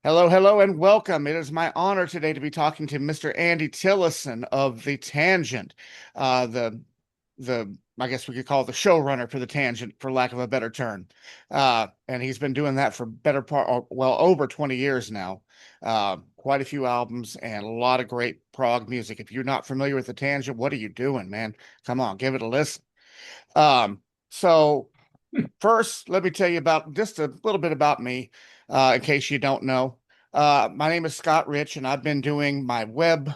Hello, hello, and welcome. It is my honor today to be talking to Mr. Andy Tillison of The Tangent, the I guess we could call it the showrunner for The Tangent, for lack of a better term. And he's been doing that for better part, well, over 20 years now. Quite a few albums and a lot of great prog music. If you're not familiar with The Tangent, what are you doing, man? Come on, give it a listen. So First, let me tell you about just a little bit about me, in case you don't know. My name is Scott Rich, and I've been doing my web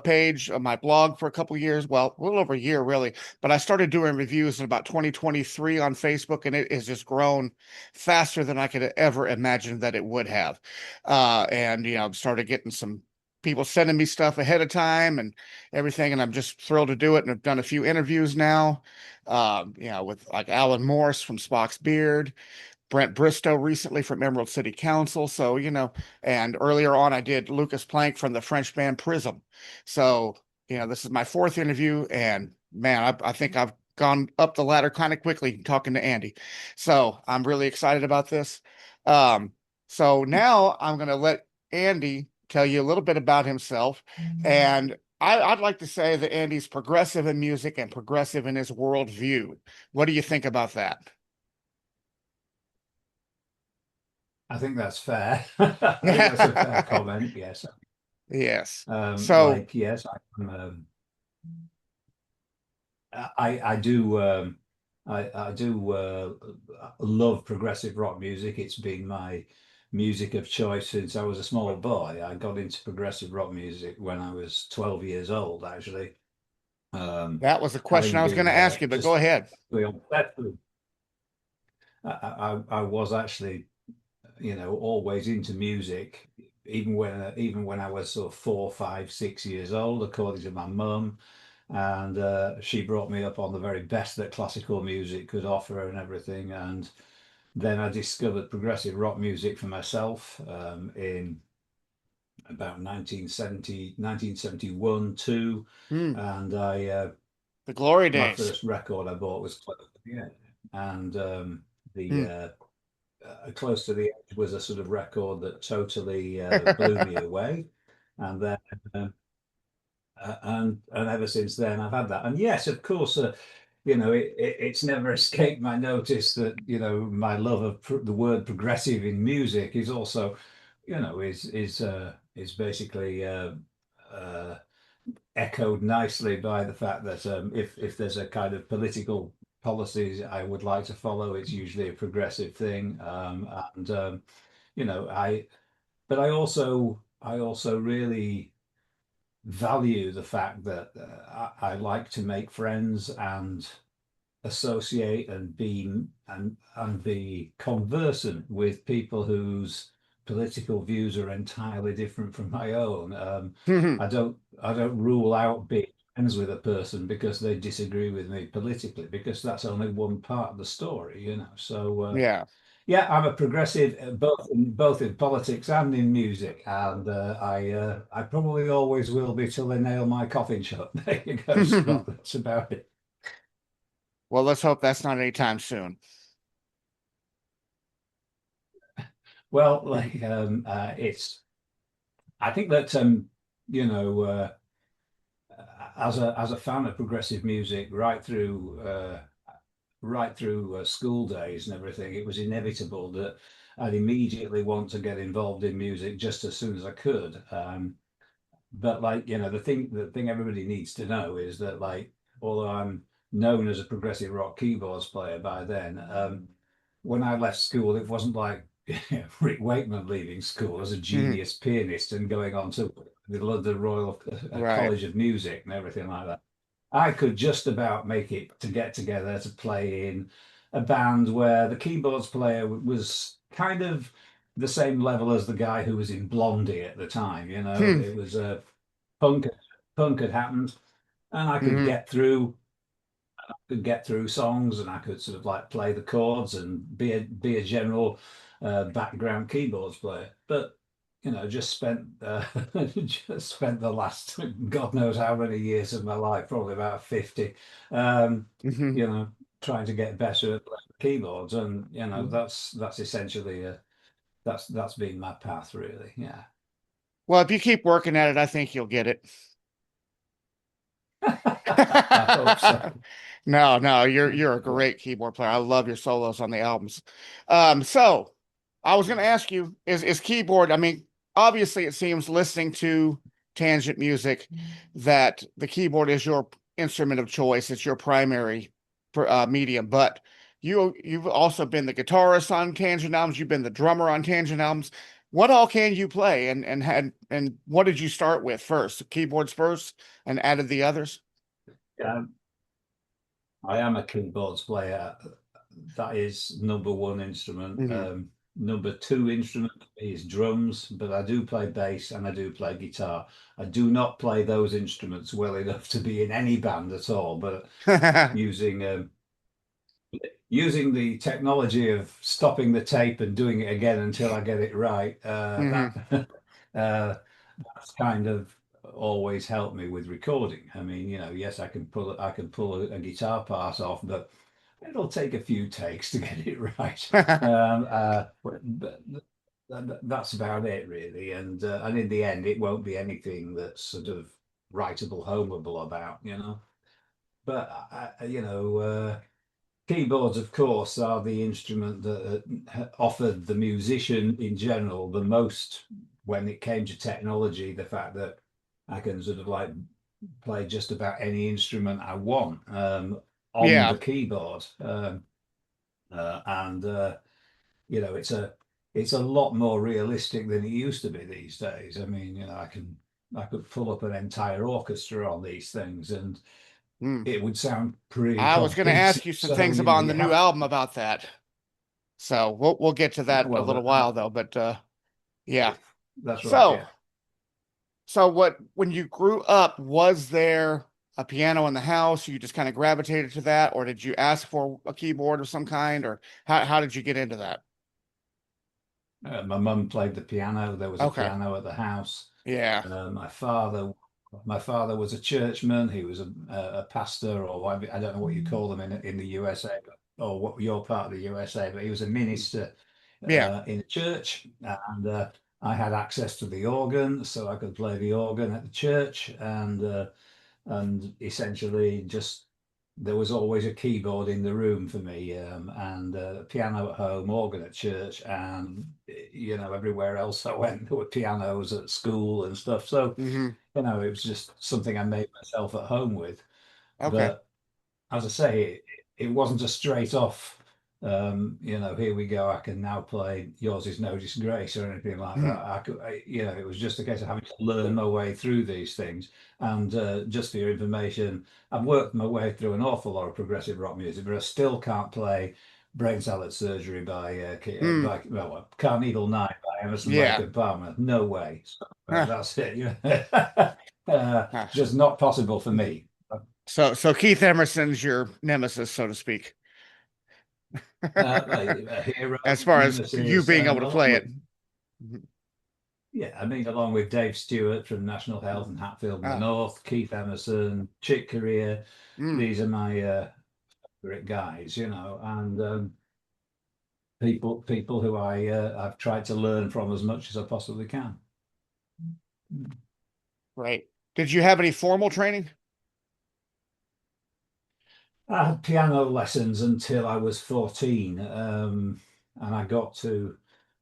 page, my blog for a couple years. Well, a little over a year, really. But I started doing reviews in about 2023 on Facebook, and it has just grown faster than I could ever imagine that it would have. Started getting some people sending me stuff ahead of time and everything, and I'm just thrilled to do it. And I've done a few interviews now with like Alan Morse from Spock's Beard, Brent Bristow recently from Emerald City Council. And earlier on, I did Lucas Planck from the French band Prism. This is my fourth interview, and man, I think I've gone up the ladder kind of quickly talking to Andy. So I'm really excited about this. So now I'm going to let Andy tell you a little bit about himself. And I'd like to say that Andy's progressive in music and progressive in his worldview. What do you think about that? I think that's fair. I think that's a fair comment. Yes. Yes. So, Yes, I do. I do love progressive rock music. It's been my music of choice since I was a small boy. I got into progressive rock music when I was 12 years old, actually. that was a question Having I was going to been ask you, but go just ahead. I was actually always into music, even when I was sort of 4, 5, 6 years old, according to my mum. And she brought me up on the very best that classical music could offer and everything. And then I discovered progressive rock music for myself in about 1970, 1971, 2. Hmm, And the glory my days. first record I bought was yeah. And the Hmm. Close to the Edge was a sort of record that totally blew me away. And then and ever since then I've had that. And yes, of course, it's never escaped my notice that my love of the word progressive in music is also, is basically uh, echoed nicely by the fact that if there's a kind of political policies I would like to follow, it's usually a progressive thing. And you know, I but I also really value the fact that I like to make friends and associate and be conversant with people whose political views are entirely different from my own. Hmm. I don't rule out being friends with a person because they disagree with me politically, because that's only one part of the story. Yeah. Yeah, I'm a progressive, both in politics and in music, and I probably always will be till they nail my coffin shut. There you go, Scott. That's about it. Well, let's hope that's not anytime soon. Well, like it's. I think that you know, as a fan of progressive music, right through school days and everything, it was inevitable that I'd immediately want to get involved in music just as soon as I could. But like, the thing everybody needs to know is that, like, although I'm known as a progressive rock keyboards player by then, when I left school, it wasn't like Rick Wakeman leaving school as a Mhm. genius pianist and going on to the London Royal Right. College of Music and everything like that. I could just about make it to get together to play in a band where the keyboards player was kind of the same level as the guy who was in Blondie at the time. Hmm. It was a punk. Punk had happened, and I could Hmm. get through songs, and I could sort of like play the chords and be a general background keyboards player. But just spent just spent the last God knows how many years of my life, probably about 50, um, Hmm. you know, trying to get better at playing the keyboards, and that's essentially that's been my path really. Yeah. Well, if you keep working at it, I think you'll get it. I hope so. No, no, you're a Yeah. great keyboard player. I love your solos on the albums. So I was going to ask you, is keyboard? I mean, obviously, it seems listening to tangent music that the keyboard is your instrument of choice. It's your primary medium, but you've also been the guitarist on tangent albums. You've been the drummer on tangent albums. What all can you play, and what did you start with first? Keyboards first, and added the others. Yeah, I am a keyboards player. That is number one instrument. Hmm. Number two instrument is drums, but I do play bass and I do play guitar. I do not play those instruments well enough to be in any band at all, but using using the technology of stopping the tape and doing it again until I get it right, Hmm. that that's kind of always helped me with recording. I mean, yes, I can pull a guitar part off, but it'll take a few takes to get it right. But that's about it, really. And in the end, it won't be anything that's sort of writable, homeable about. But keyboards, of course, are the instrument that offered the musician in general the most when it came to technology. The fact that I can sort of like play just about any instrument I want on Yeah. the keyboard, and it's a lot more realistic than it used to be these days. I mean, I could pull up an entire orchestra on these things, and Mm. it would sound pretty I was going to convincing. ask you some So things about on you the new have album about that. So we'll get to that a well, little while though, but yeah. that's right. So Yeah. what when you grew up, was there a piano in the house? You just kind of gravitated to that, or did you ask for a keyboard of some kind, or how did you get into that? My mum played the piano. There was a Okay. piano at the house. Yeah. My father was a churchman. He was a pastor, or I don't know what you call them in the USA, or what your part of the USA, but he was a minister Yeah. in a church, and I had access to the organ, so I could play the organ at the church, and essentially just there was always a keyboard in the room for me, and piano at home, organ at church, and everywhere else I went there were pianos at school and stuff. So Hmm. it was just something I made myself at home with. Okay. But as I say, it wasn't a straight off, here we go, I can now play Yours Is No Disgrace or anything like that. Hmm. It was just a case of having to learn my way through these things. And just for your information, I've worked my way through an awful lot of progressive rock music, but I still can't play Brain Salad Surgery Mm. well, Carnival Night by Emerson, Lake Yeah. and Palmer. No way. So, Huh. that's it. Huh. Just not possible for me. So Keith Emerson's your nemesis, so to speak, A hero, as far as you nemesis, being able to along play with it. Mhm. yeah, I mean, along with Dave Stewart from National Health and Hatfield in the Ah. North, Keith Emerson, Chick Corea. Mm. These are my favorite guys, and people who I've tried to learn from as much as I possibly can. Right. Did you have any formal training? I had piano lessons until I was 14, and I got to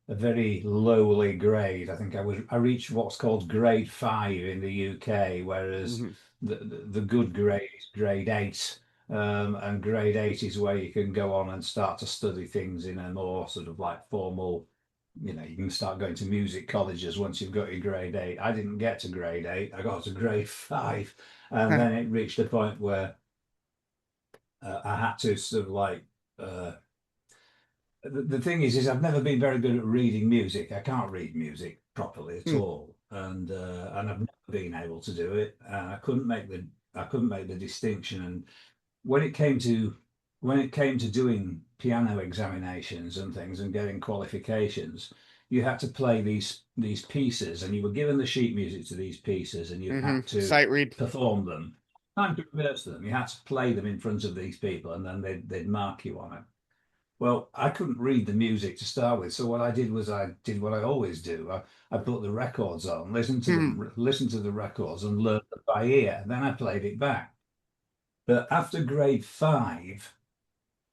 a very lowly grade. I think I reached what's called grade 5 in the UK, whereas Hmm. the good grade is grade 8. And grade 8 is where you can go on and start to study things in a more sort of like formal, you can start going to music colleges once you've got your grade 8. I didn't get to grade 8, I got to grade 5. And then it reached a point where I had to sort of like uh, the thing is I've never been very good at reading music. I can't read music properly at Mm. all, and I've never been able to do it. I couldn't make the distinction. And when it came to doing piano examinations and things and getting qualifications, you had to play these pieces, and you were given the sheet music to these pieces, and you Hmm. had to Sight read. perform them. Time to rehearse them. You had to play them in front of these people, and then they'd mark you on it. Well, I couldn't read the music to start with, so what I did was I did what I always do. I put the records on, Hmm. listened to the records, and learned them by ear. And then I played it back. But after grade five,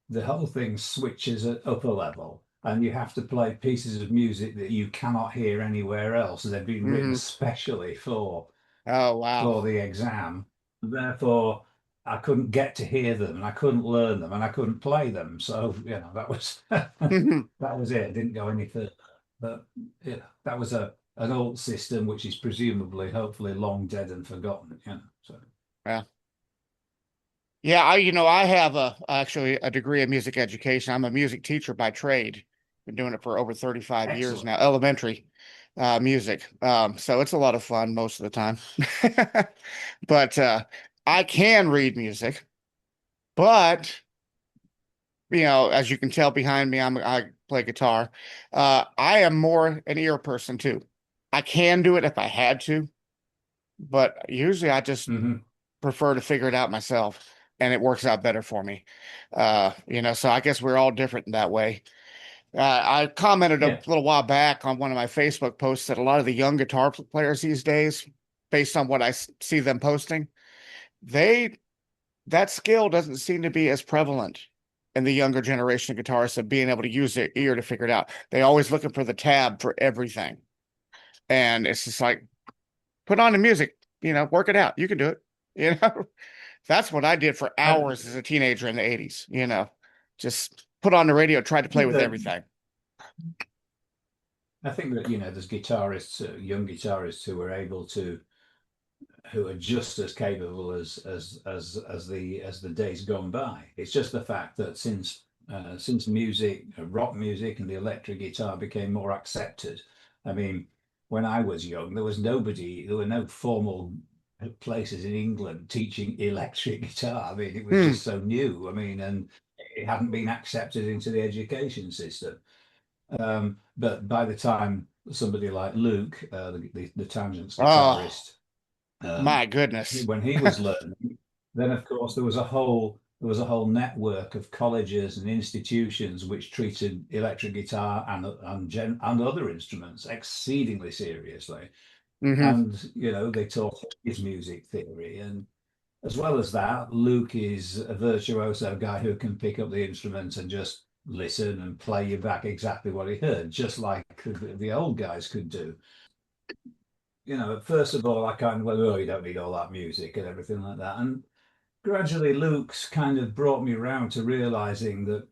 the whole thing switches at upper level, and you have to play pieces of music that you cannot hear anywhere else. They've been written Hmm. especially Oh, wow. for the exam. Therefore, I couldn't get to hear them, and I couldn't learn them, and I couldn't play them. So, that was that was it. I didn't go any further. But that was a an old system which is presumably, hopefully, long dead and forgotten. So Yeah. Yeah, I have actually a degree in music education. I'm a music teacher by trade. Been doing it for over 35 years excellent. now, elementary music. So it's a lot of fun most of the time. But I can read music, but as you can tell behind me, I play guitar. I am more an ear person too. I can do it if I had to, but usually I just Hmm. prefer to figure it out myself, and it works out better for me. So I guess we're all different in that way. I commented a Yeah. little while back on one of my Facebook posts that a lot of the young guitar players these days, based on what I see them posting, they that skill doesn't seem to be as prevalent in the younger generation of guitarists of being able to use their ear to figure it out. They always looking for the tab for everything, and it's just like put on the music, work it out. You can do it, you know. That's what I did for I hours as a teenager in the 80s, just put on the radio, tried to play think with that everything. there's guitarists, young guitarists who are able to who are just as capable as the days gone by. It's just the fact that since music, rock music, and the electric guitar became more accepted. I mean, when I was young, there were no formal places in England teaching electric guitar. I mean, it was Hmm. just so new. I mean, and it hadn't been accepted into the education system. But by the time somebody like Luke, the Tangents Oh, guitarist, um, my goodness. when he was learning, then of course there was a whole network of colleges and institutions which treated electric guitar and other instruments exceedingly seriously, Hmm. and they taught his music theory. And as well as that, Luke is a virtuoso guy who can pick up the instrument and just listen and play you back exactly what he heard, just like the old guys could do. First of all, I kind of went, oh, you don't need all that music and everything like that. And gradually, Luke's kind of brought me around to realizing that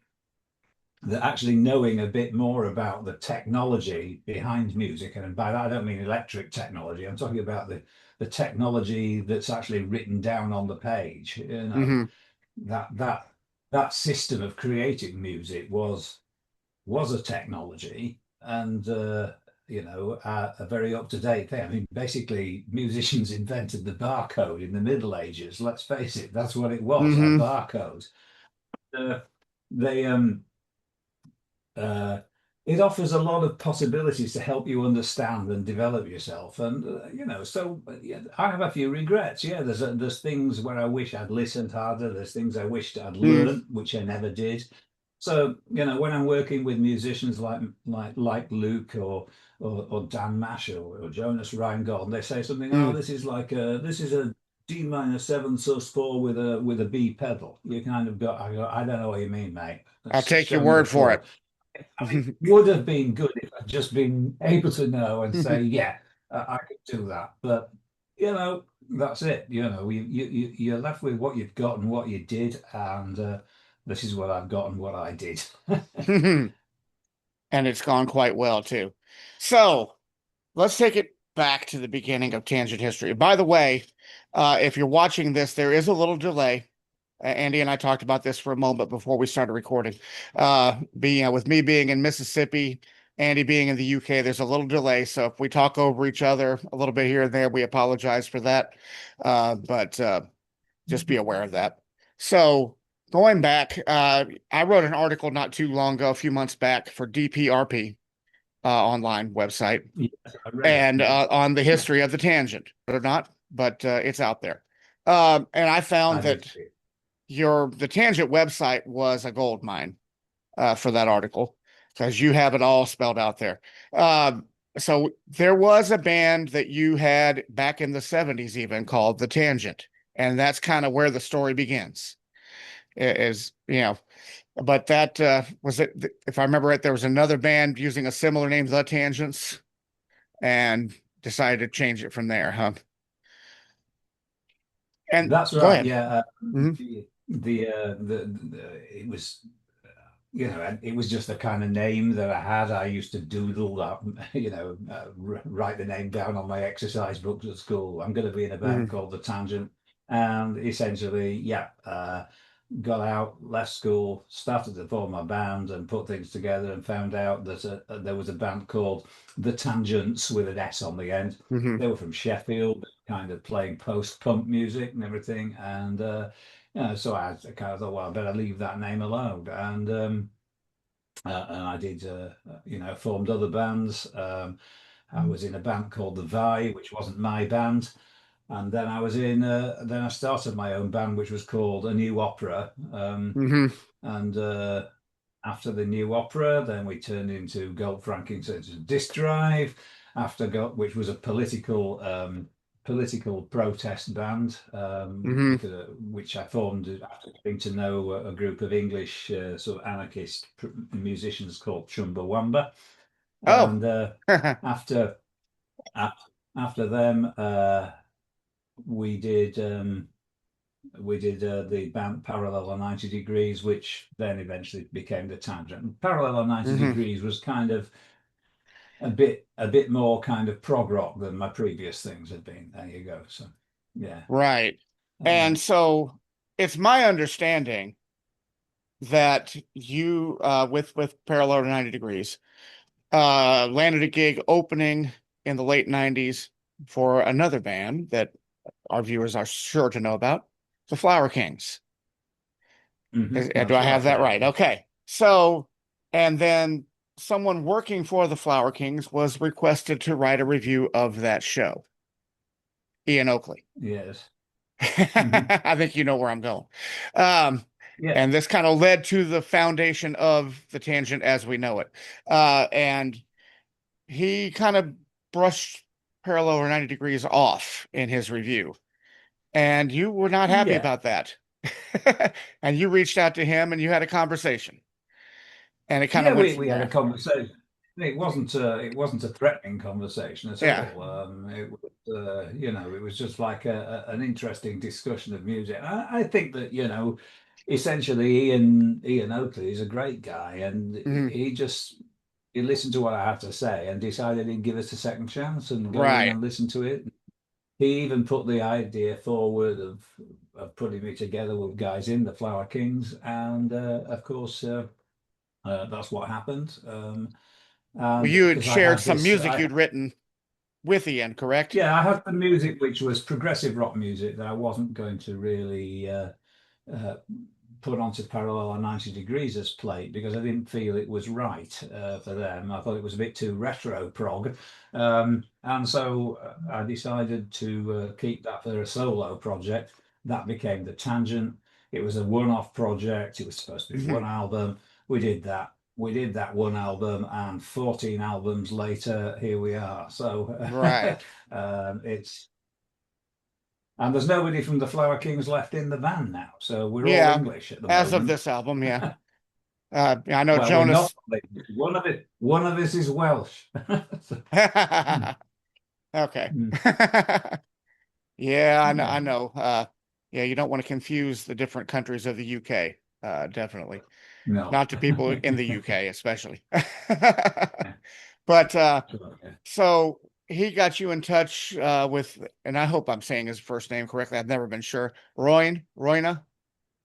actually knowing a bit more about the technology behind music, and by that I don't mean electric technology. I'm talking about the technology that's actually written down on the page. Hmm. That system of creating music was a technology, and a very up to date thing. I mean, basically, musicians invented the barcode in the Middle Ages. Let's face it, that's what it was, a Hmm. barcode. Uh, they uh, it offers a lot of possibilities to help you understand and develop yourself. And so yeah, I have a few regrets. Yeah, there's things where I wish I'd listened harder. There's things I wished I'd Hmm. learned, which I never did. So when I'm working with musicians like Luke or Dan Mash or Jonas Rheingold, they say something. Oh, Hmm. this is a D minor seven sus4 with a B pedal. You kind of got. I don't know what you mean, mate. I'll take your Show me the word for chord. it. I mean, it would have been good if I'd just been able to know and say, yeah, I could do that. But that's it. You're left with what you've got and what you did, and this is what I've got and what I did. And it's gone quite well too. So let's take it back to the beginning of Tangent History. By the way, if you're watching this, there is a little delay. Andy and I talked about this for a moment before we started recording. With me being in Mississippi, Andy being in the UK, there's a little delay. So if we talk over each other a little bit here and there, we apologize for that. But just be aware of that. So going back, I wrote an article not too long ago, a few months back for DPRP online website, Yes, I read it. and Yes, on the history of the tangent, or not, but it's out there. And I found I did that see it. the tangent website was a gold mine. for that article because you have it all spelled out there. Um, so there was a band that you had back in the 70s even called The Tangent, and that's kind of where the story begins. Is, but that was it. If I remember right, there was another band using a similar name, The Tangents, and decided to change it from there, huh? And That's go right. ahead. Yeah. Hmm. It was, it was just the kind of name that I had. I used to doodle that, write the name down on my exercise books at school. I'm going to be in a band Hmm. called The Tangent. And essentially, yeah, got out, left school, started to form my band and put things together, and found out that there was a band called The Tangents with an S on the end. Hmm. They were from Sheffield, kind of playing post-punk music and everything. And so I kind of thought, well, I better leave that name alone. And I did, formed other bands. I was in a band called The Vi, which wasn't my band. And then then I started my own band, which was called A New Opera. Hmm. And After the New Opera, then we turned into Gold Frankincense Disc Drive, which was a political protest band, Hmm. which I formed after getting to know a group of English sort of anarchist musicians called Chumbawamba. Oh. And after after them, we did the band Parallel on 90 Degrees, which then eventually became the Tangent. Parallel on 90 Hmm. Degrees was kind of a bit more kind of prog rock than my previous things had been. There you go. So yeah. Right. And Um, so it's my understanding that you with Parallel to 90 Degrees landed a gig opening in the late 90s for another band that our viewers are sure to know about, the Flower Kings. Do that's I have right. that Yeah, right? yeah. Okay. So, and then someone working for the Flower Kings was requested to write a review of that show, Ian Oakley. Yes. Hmm. I think you know where I'm going. Um, Yeah. and this kind of led to the foundation of the Tangent as we know it. And he kind of brushed Parallel or 90 Degrees off in his review. And you were not happy Yeah. about that. And you reached out to him and you had a conversation. And it kind of Yeah, went we from had a there. conversation. It wasn't a threatening conversation at Yeah. all. It was it was just like an interesting discussion of music. I think that essentially Ian Oakley is a great guy, and Mhm. he listened to what I had to say and decided he'd give us a second chance and go in Right. and listen to it. He even put the idea forward of putting me together with guys in the Flower Kings, and of course. That's what happened. Well, And you had because shared some music you'd written with Ian, correct? I had the music which was progressive rock music that I wasn't going to really uh, put onto Parallel or 90 Degrees as plate because I didn't feel it was right for them. I thought it was a bit too retro prog. And so I decided to keep that for a solo project. That became The Tangent. It was a one-off project. It was supposed to be Hmm. one album. We did that. We did that one album, and 14 albums later, here we are. So Right. it's and there's nobody from the Flower Kings left in the band now, so we're all Yeah. English at the As of moment. this album, yeah. I know Well, we're not. Jonas. One of us is Welsh. Okay. Mm, Yeah, I know. yeah. I know. Yeah, you don't want to confuse the different countries of the UK. Definitely. No. Not to people in the UK, especially. Yeah. But Sure, yeah. so he got you in touch with, and I hope I'm saying his first name correctly. I've never been sure. Royna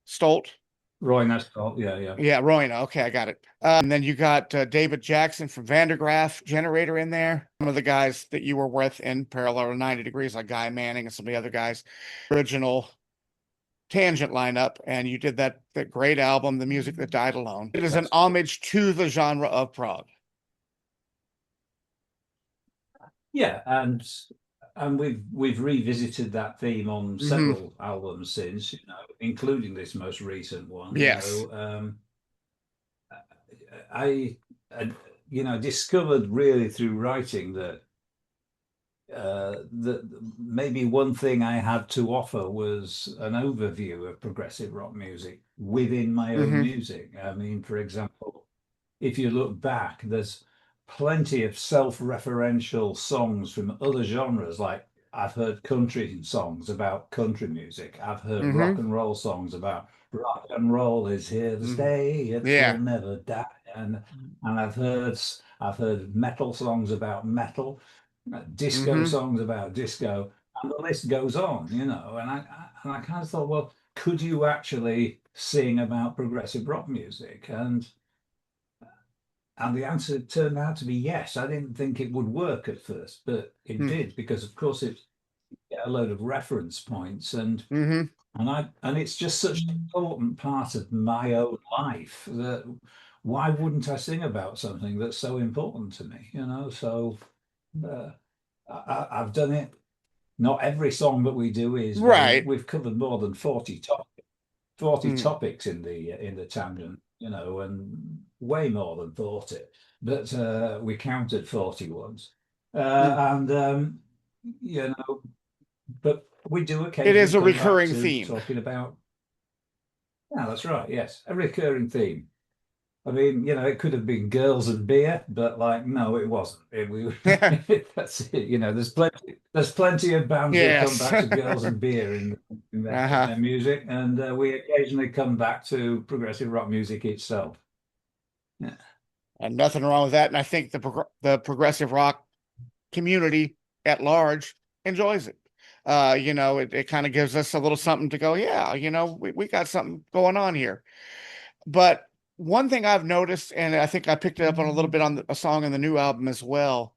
Stolt. Roy Nestor. Yeah, yeah. Yeah, Royna. Okay, I got it. And then you got David Jackson from Vandergraaf Generator in there. Some of the guys that you were with in Parallel to 90 Degrees, like Guy Manning and some of the other guys. Original Tangent lineup, and you did that great album, The Music That Died Alone. It is an That's homage to the genre of prog. yeah, and we've revisited that theme on Hmm. several albums since, including this most recent one. Yes. I, I discovered really through writing that maybe one thing I had to offer was an overview of progressive rock music within my own Hmm. music. I mean, for example, if you look back, there's plenty of self-referential songs from other genres. Like I've heard country songs about country music. I've heard rock Hmm. and roll songs about rock and roll is here to Hmm. stay. It will Yeah. never die. And I've heard metal songs about metal, disco Hmm. songs about disco, and the list goes on. And I kind of thought, well, could you actually sing about progressive rock music? And the answer turned out to be yes. I didn't think it would work at first, but it did because, of course, it get a load of reference points, Hmm. and it's just such an important part of my own life that why wouldn't I sing about something that's so important to me? So uh, I've done it. Not every song that we do is. Well, Right. we've covered more than 40 Mm. topics in the tangent, and way more than 40. But we counted 40 ones. Mm. And you know, but we do It occasionally is a come back recurring to theme. talking about, yeah, that's right, yes, a recurring theme. I mean, it could have been girls and beer, but like, no, it wasn't. That's it. There's plenty of bands that come Yes. back to girls and beer in Uh-huh. their music, and we occasionally come back to progressive rock music itself. Yeah. And nothing wrong with that. And I think the progressive rock community at large enjoys it. It kind of gives us a little something to go, yeah, we got something going on here. But one thing I've noticed, and I think I picked it up on a little bit on a song in the new album as well,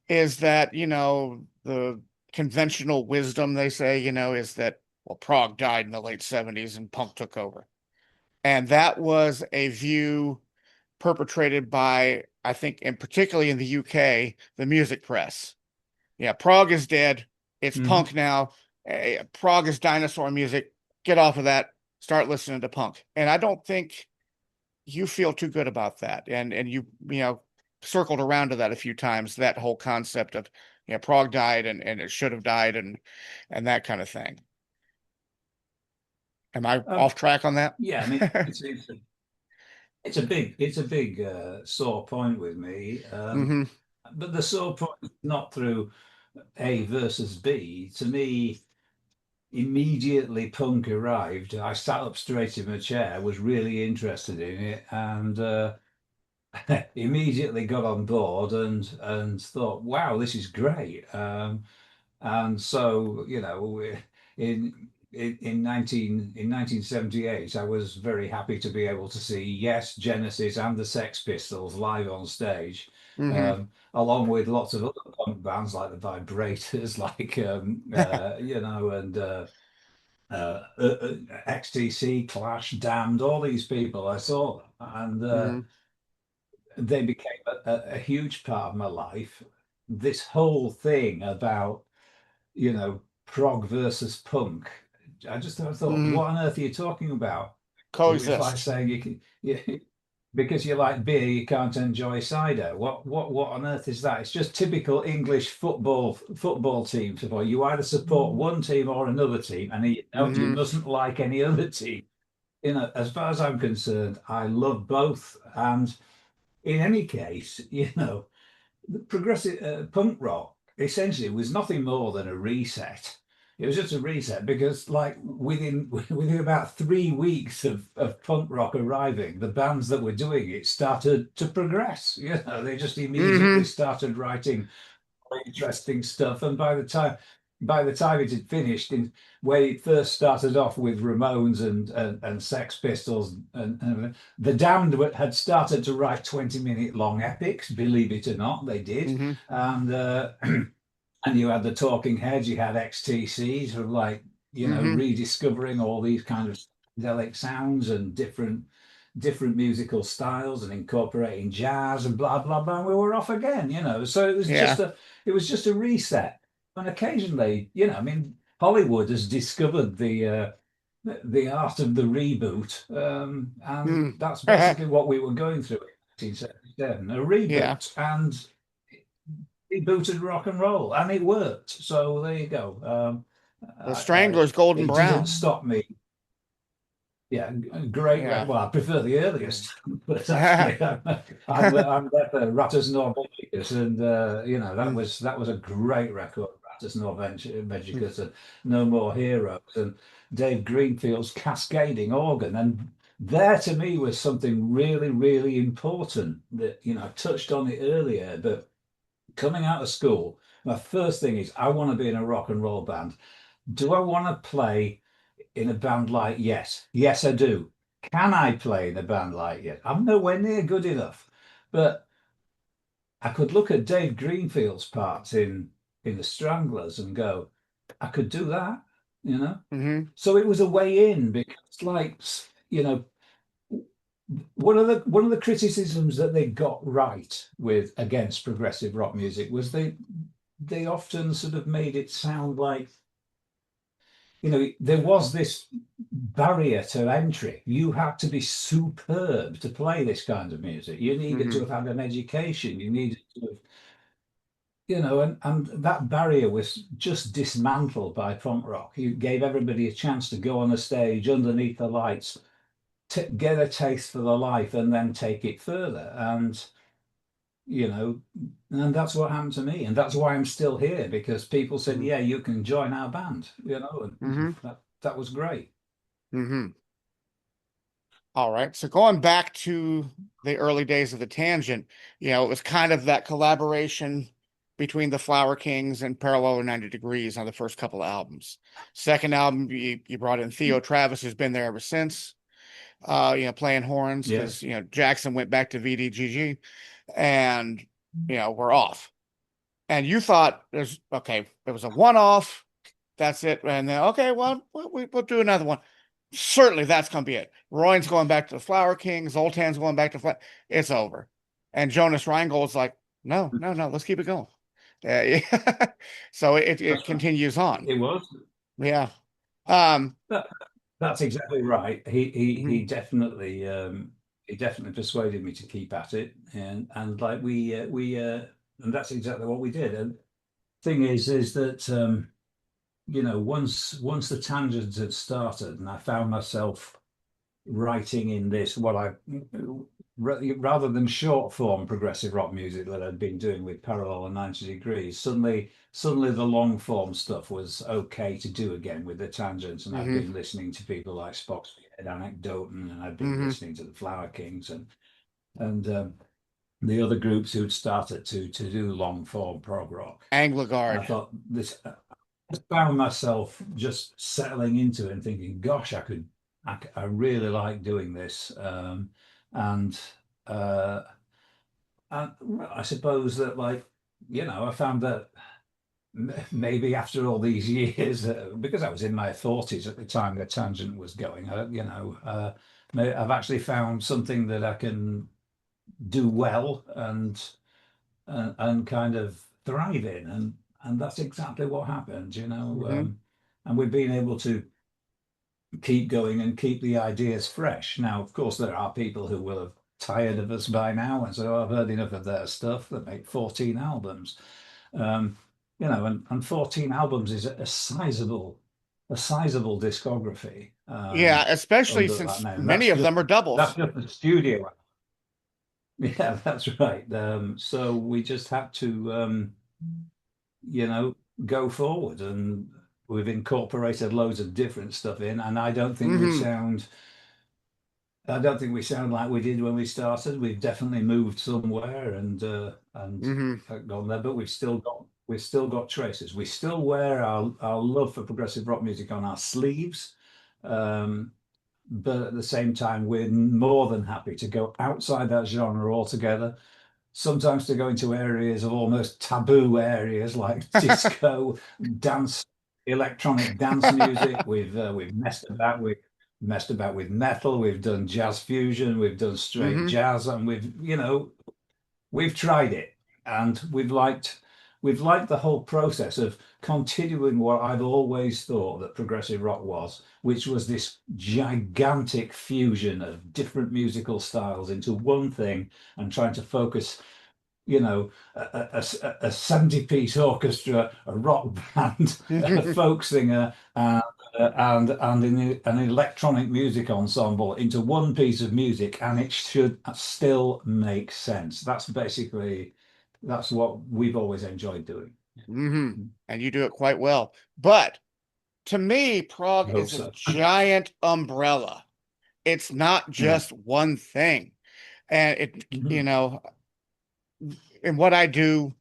is that, the conventional wisdom they say, is that, well, prog died in the late 70s and punk took over. And that was a view perpetrated by, I think, and particularly in the UK, the music press. Yeah, prog is dead. It's Mhm. punk now. Prog is dinosaur music. Get off of that. Start listening to punk. And I don't think you feel too good about that. And you circled around to that a few times, that whole concept of, prog died and it should have died and that kind of thing. Am I Um, off track on that? yeah, I mean, it's a big sore point with me. Hmm. But the sore point is not through A versus B. To me, immediately punk arrived, I sat up straight in my chair, was really interested in it, and immediately got on board and thought, "Wow, this is great." And so, in 1978, I was very happy to be able to see Yes, Genesis, and the Sex Pistols live on stage, Hmm. along with lots of other punk bands like the Vibrators, like XTC, Clash, Damned, all these people. I saw them, and Hmm. they became a huge part of my life. This whole thing about prog versus punk. I thought, Hmm. what on earth are you talking about? It's like Coexist. saying because you like beer, you can't enjoy cider. What on earth is that? It's just typical English football team support. You either support one team or another team, and you Hmm. mustn't like any other team. As far as I'm concerned, I love both. And in any case, the progressive punk rock essentially was nothing more than a reset. It was just a reset because, like, within about 3 weeks of punk rock arriving, the bands that were doing it started to progress. They just immediately Hmm. started writing interesting stuff. And by the time it had finished, where it first started off with Ramones and Sex Pistols, and the Damned had started to write 20-minute long epics. Believe it or not, they did. Hmm. And and you had the Talking Heads, you had XTCs who were like Hmm. rediscovering all these kind of psychedelic sounds and different musical styles and incorporating jazz and blah blah blah. And we were off again. So Yeah. it was just a reset. And occasionally, I mean, Hollywood has discovered the art of the reboot, and Mm. that's basically what we were going through in 1977, a Yeah. reboot, and rebooted rock and roll, and it worked. So there you go. The Stranglers, Golden It didn't Brown. stop me. Yeah, great. Yeah. Well, I prefer the earliest, but actually, I'm there for Rattus Norvegicus, and Mm, that was a great record, Rattus Norvegicus, and No More Heroes, and Dave Greenfield's cascading organ, and there to me was something really, really important that I touched on it earlier, but coming out of school, my first thing is I want to be in a rock and roll band. Do I want to play in a band like Yes? Yes, I do. Can I play in a band like Yes? I'm nowhere near good enough, but I could look at Dave Greenfield's parts in the Stranglers and go, I could do that, you know. mm-hmm, So it was a way in because, like, one of the criticisms that they got right with against progressive rock music was they often sort of made it sound like there was this barrier to entry. You had to be superb to play this kind of music. You needed to mm-hmm, have had an education. You needed to have, and that barrier was just dismantled by punk rock. You gave everybody a chance to go on a stage underneath the lights, get a taste for the life, and then take it further. You know, and that's what happened to me, and that's why I'm still here because people said, mm-hmm, "Yeah, you can join our band," and mm-hmm, that was great. mm-hmm. All right. So going back to the early days of the Tangent, it was kind of that collaboration between the Flower Kings and Parallel or 90 Degrees on the first couple of albums. Second album, you brought in Theo Travis, who's been there ever since, playing horns because, Yes. Jackson went back to VDGG and, we're off. And you thought okay, it was a one-off. That's it. And then, okay, well, we'll do another one. Certainly that's going to be it. Royan's going back to the Flower Kings. Zoltan's going back to it's over. And Jonas Rheingold's like, no, no, no, let's keep it going. Yeah. So it continues on. It was. Yeah. Um, That, that's exactly right. mhm, He definitely persuaded me to keep at it, and like and that's exactly what we did. And thing is that once the tangents had started, and I found myself writing in this what I rather than short form progressive rock music that I'd been doing with Parallel and 90 Degrees, suddenly the long form stuff was okay to do again with the tangents, and I'd mhm, been listening to people like Spock's Anecdote, and I'd been mhm. listening to the Flower Kings and the other groups who'd started to do long form prog rock. And I Anglagard. thought this I found myself just settling into it and thinking, gosh, I really like doing this. And, uh, and I suppose that, like, I found that maybe after all these years, because I was in my 40s at the time the tangent was going, I've actually found something that I can do well and kind of thrive in, and that's exactly what happened. Hmm. And we've been able to keep going and keep the ideas fresh. Now, of course, there are people who will have tired of us by now and say, "Oh, I've heard enough of their stuff." That make 14 albums, um, and 14 albums is a sizable discography Yeah, especially under that since name. many of them are That's doubles. just the studio. Yeah, that's right. So we just had to, you know, go forward, and we've incorporated loads of different stuff in, and Hmm. I don't think we sound like we did when we started. We've definitely moved somewhere and Hmm. gone there, but we've still got traces. We still wear our love for progressive rock music on our sleeves. Um, but at the same time, we're more than happy to go outside that genre altogether, sometimes to go into areas of almost taboo areas like disco, dance, electronic dance music. We've messed about with metal. We've done jazz fusion. We've done straight Hmm. jazz, and we've tried it, and we've liked we've liked the whole process of continuing what I've always thought that progressive rock was, which was this gigantic fusion of different musical styles into one thing and trying to focus, a 70-piece orchestra, a rock band, a folk singer, and an electronic music ensemble into one piece of music, and it should still make sense. That's what we've always enjoyed doing. hmm And you do it quite well. But to me, I prog hope is a so. giant umbrella. It's not Yeah. just one thing. And it, Mhm. in what I do,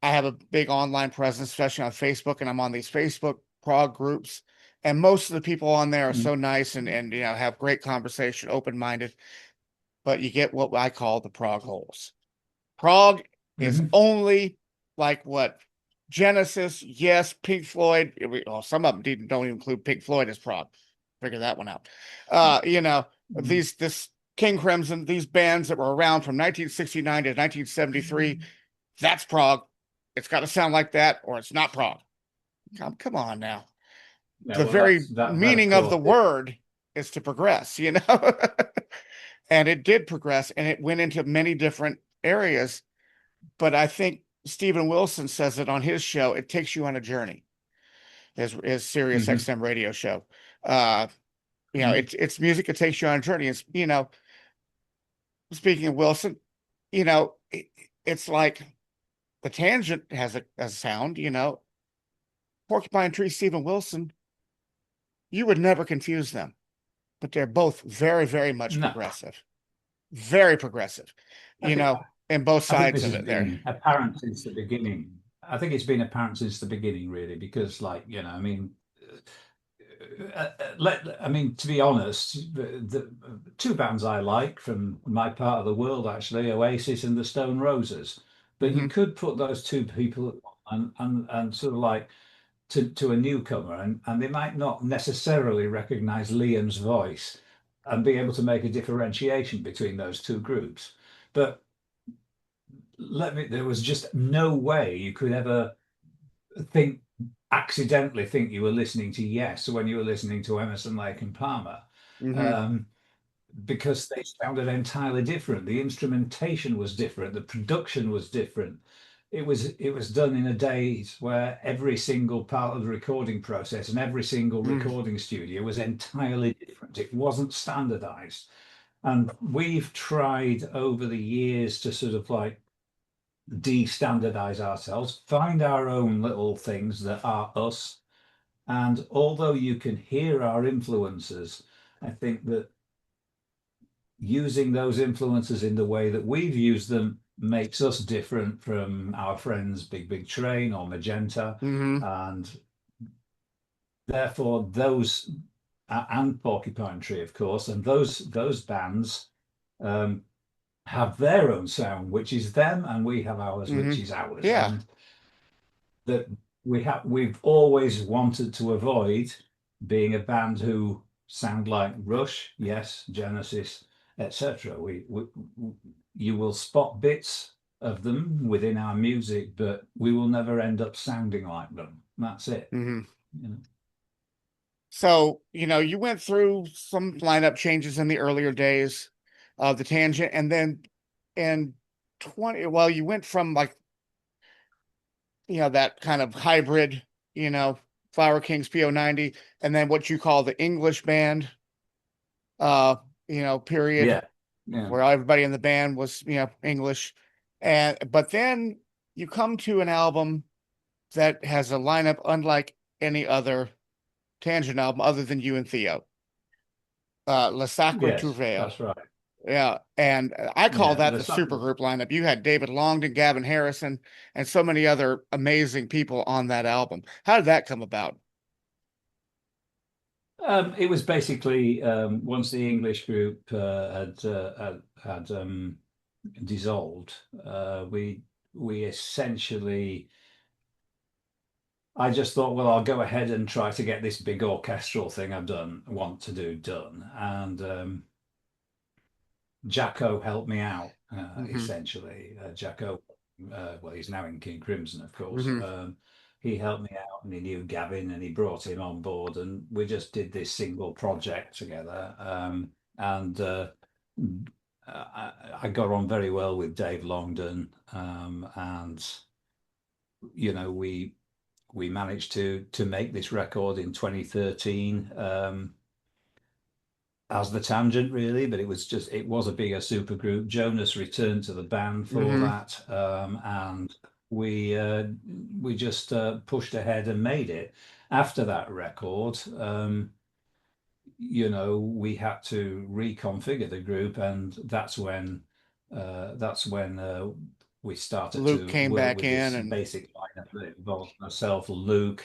I have a big online presence, especially on Facebook, and I'm on these Facebook prog groups. And most of the people on there are Mhm. so nice and have great conversation, open-minded. But you get what I call the prog holes. Prog is Mhm. only like what Genesis, yes, Pink Floyd. Well, some of them don't even include Pink Floyd as prog. Figure that one out. Mhm. This King Crimson, these bands that were around from 1969 to 1973, that's prog. It's got to sound like that, or it's not prog. Come on now. Yeah, The well, very that of meaning of course. the word is to progress. And it did progress, and it went into many different areas. But I think Stephen Wilson says it on his show. It takes you on a journey. His Sirius Mhm. XM radio show. Uh, Mhm. it's music that takes you on a journey. Speaking of Wilson, you know, it, it's like the Tangent has a sound. Porcupine Tree, Stephen Wilson. You would never confuse them, but they're both very, very much No, progressive. Very progressive. I You think know, in both I think sides this of has it there. been apparent since the beginning. I think it's been apparent since the beginning, really, because, I mean, I mean, to be honest, the two bands I like from my part of the world, actually, Oasis and the Stone Roses. But you Hmm could put those two people and sort of like to a newcomer, and they might not necessarily recognize Liam's voice and be able to make a differentiation between those two groups. But there was just no way you could ever think accidentally think you were listening to Yes when you were listening to Emerson, Lake and Palmer, hmm um, because they sounded entirely different. The instrumentation was different. The production was different. It was done in a days where every single part of the recording process and every single hmm recording studio was entirely different. It wasn't standardized. And we've tried over the years to sort of like de-standardize ourselves, find our own little things that are us. And although you can hear our influences, I think that using those influences in the way that we've used them makes us different from our friends Big Big Train or Magenta. hmm And therefore those and Porcupine Tree, of course, and those bands um, have their own sound, which is them, and we have ours, hmm which is ours. Yeah. And that we've always wanted to avoid being a band who sound like Rush, yes, Genesis, etc. We you will spot bits of them within our music, but we will never end up sounding like them. That's it. hmm You know? So, you went through some lineup changes in the earlier days of the Tangent, and then in well, you went from like, that kind of hybrid, you know, Flower Kings PO90, and then what you call the English band, uh, period, Yeah, yeah, where everybody in the band was, English. But then you come to an album that has a lineup unlike any other Tangent album other than you and Theo. Le Sacre yes, Trouvaille. that's right. Yeah, and I call Yeah, that the the stuff. supergroup lineup. You had David Longdon, Gavin Harrison, and so many other amazing people on that album. How did that come about? It was basically once the English group had dissolved, we essentially. I just thought, well, I'll go ahead and try to get this big orchestral thing want to do done, and Jacko helped me out Hmm essentially. Jacko well, he's now in King Crimson, of course. Hmm. He helped me out, and he knew Gavin, and he brought him on board, and we just did this single project together. And I got on very well with Dave Longdon, and we managed to make this record in 2013. As the Tangent, really, but it was a bigger super group. Jonas returned to the band for Hmm. that, and we just pushed ahead and made it. After that record, we had to reconfigure the group, and that's when we started Luke to came work back with in, this and basic lineup that involved myself, Luke.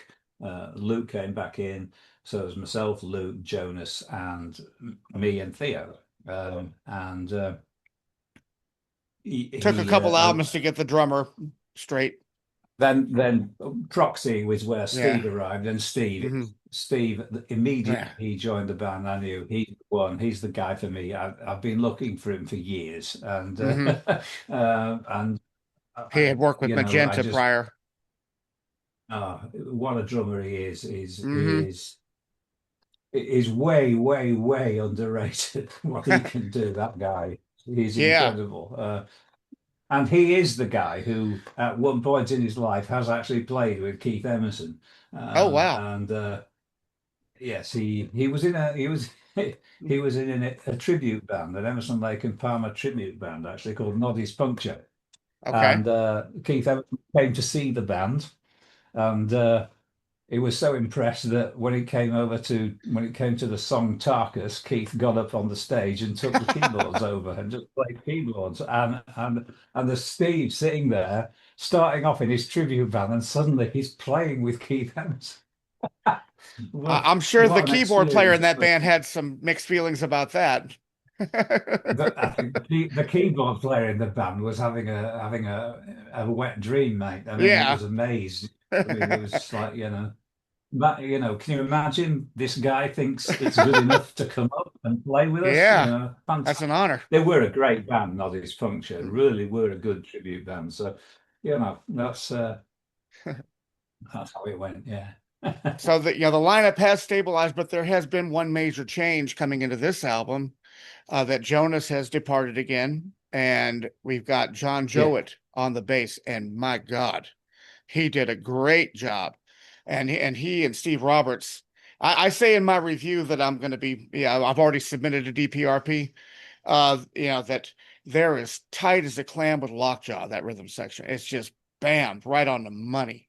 Luke came back in, so it was myself, Luke, Jonas, and me and Theo. And took a couple I albums to get the drummer straight. then Proxy was where Yeah. Steve arrived, and Hmm. Steve immediately Yeah. he joined the band. I knew he's the one. He's the guy for me. I've been looking for him for years, and Hmm. and He had worked with I Magenta just prior. what a drummer he Hmm. is way way underrated. What he can do, that guy, he's Yeah. incredible. And he is the guy who, at one point in his life, has actually played with Keith Emerson. Oh, wow. And yes, he was in a he was he was in a tribute band, an Emerson Lake and Palmer tribute band, actually called Noddy's Puncture. Okay. And Keith Emerson came to see the band, and he was so impressed that when it came to the song Tarkus, Keith got up on the stage and took the keyboards over and just played keyboards. And there's Steve sitting there, starting off in his tribute band, and suddenly he's playing with Keith Emerson. What I'm sure the what an keyboard player experience in it that was. band had some mixed feelings about that. I think the keyboard player in the band was having a wet dream, mate. I mean, it Yeah. was amazed. I mean, it was like, But can you imagine this guy thinks it's good enough to come up and play with us? Yeah. That's Fantastic. an honor. They were a great band, not his function. Really were a good tribute band. So, that's how it went. Yeah. So the lineup has stabilized, but there has been one major change coming into this album, that Jonas has departed again, and we've got John Yeah. Jowett on the bass, and my God, he did a great job. And he and Steve Roberts, I say in my review that I'm going to be, yeah, I've already submitted a DPRP, that they're as tight as a clam with lockjaw, that rhythm section. It's just bam, right on the money.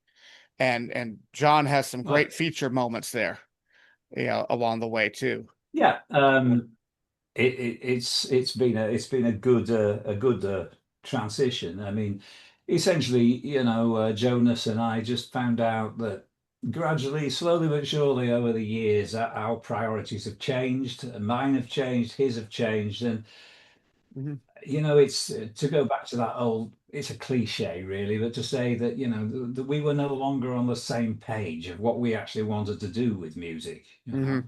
And John has some Well, great feature moments there, along the way too. yeah. It's been a good transition. I mean, essentially, Jonas and I just found out that gradually, slowly but surely, over the years, our priorities have changed. Mine have changed, his have changed, and Mhm. it's to go back to that old. It's a cliche, really, but to say that that we were no longer on the same page of what we actually wanted to do with music. Hmm.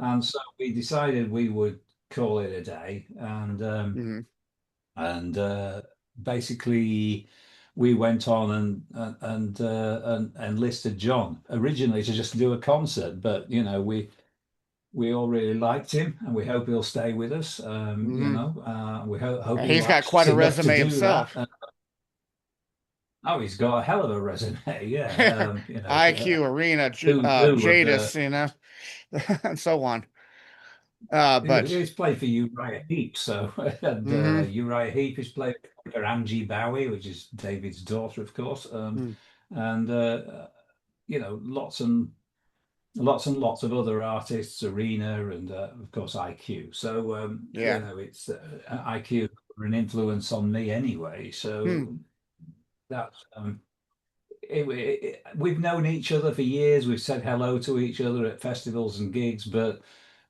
And so we decided we would call it a day, Hmm. and basically we went on and enlisted John originally to just do a concert, but we all really liked him, and we hope he'll stay with us. Hmm. We hope he He's got likes quite a to resume do that. himself. Oh, he's got a hell of a resume, yeah. IQ, Arena, Who would Jadis, and so on. But He's played for Uriah Heep, so and hmm. Uriah Heep has played for Angie Bowie, which is David's daughter, of course, and lots and lots of other artists, Arena, and of course IQ. So Yeah. it's IQ were an influence on me anyway. Hmm. So that's we've known each other for years. We've said hello to each other at festivals and gigs, but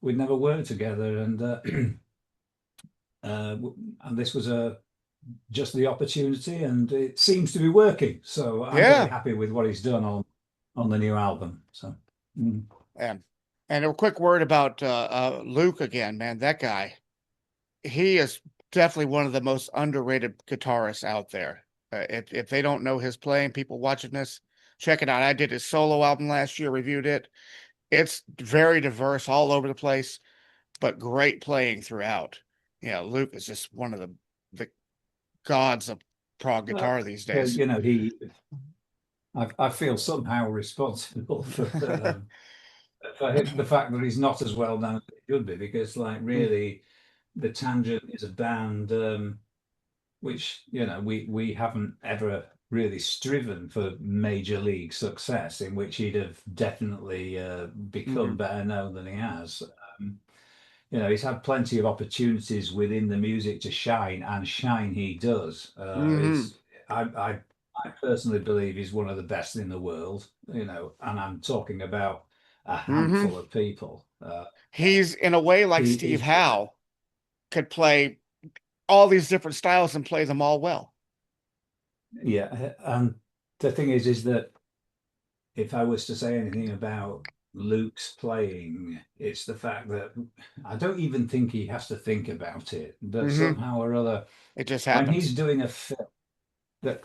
we'd never worked together, and and this was just the opportunity, and it seems to be working. So I'm very Yeah. happy with what he's done on the new album. So mm. And and a quick word about Luke again, man. That guy, he is definitely one of the most underrated guitarists out there. If they don't know his playing, people watching this, check it out. I did his solo album last year, reviewed it. It's very diverse, all over the place, but great playing throughout. Yeah, Luke is just one of the gods of prog Well, guitar these days. you know, I feel somehow responsible for the fact that he's not as well known as he should be, because like Mm, really, the Tangent is a band which we haven't ever really striven for major league success, in which he'd have definitely become mhm, better known than he has. Um, he's had plenty of opportunities within the music to shine, and shine he does. mhm, It's I personally believe he's one of the best in the world. And I'm talking about a mhm. handful of people. He's in a way like Steve He's Howe could play all these different styles and play them all well. Yeah, and the thing is that if I was to say anything about Luke's playing, it's the fact that I don't even think he has to think about it, but Hmm. somehow or other, It just when he's happens. doing a film that,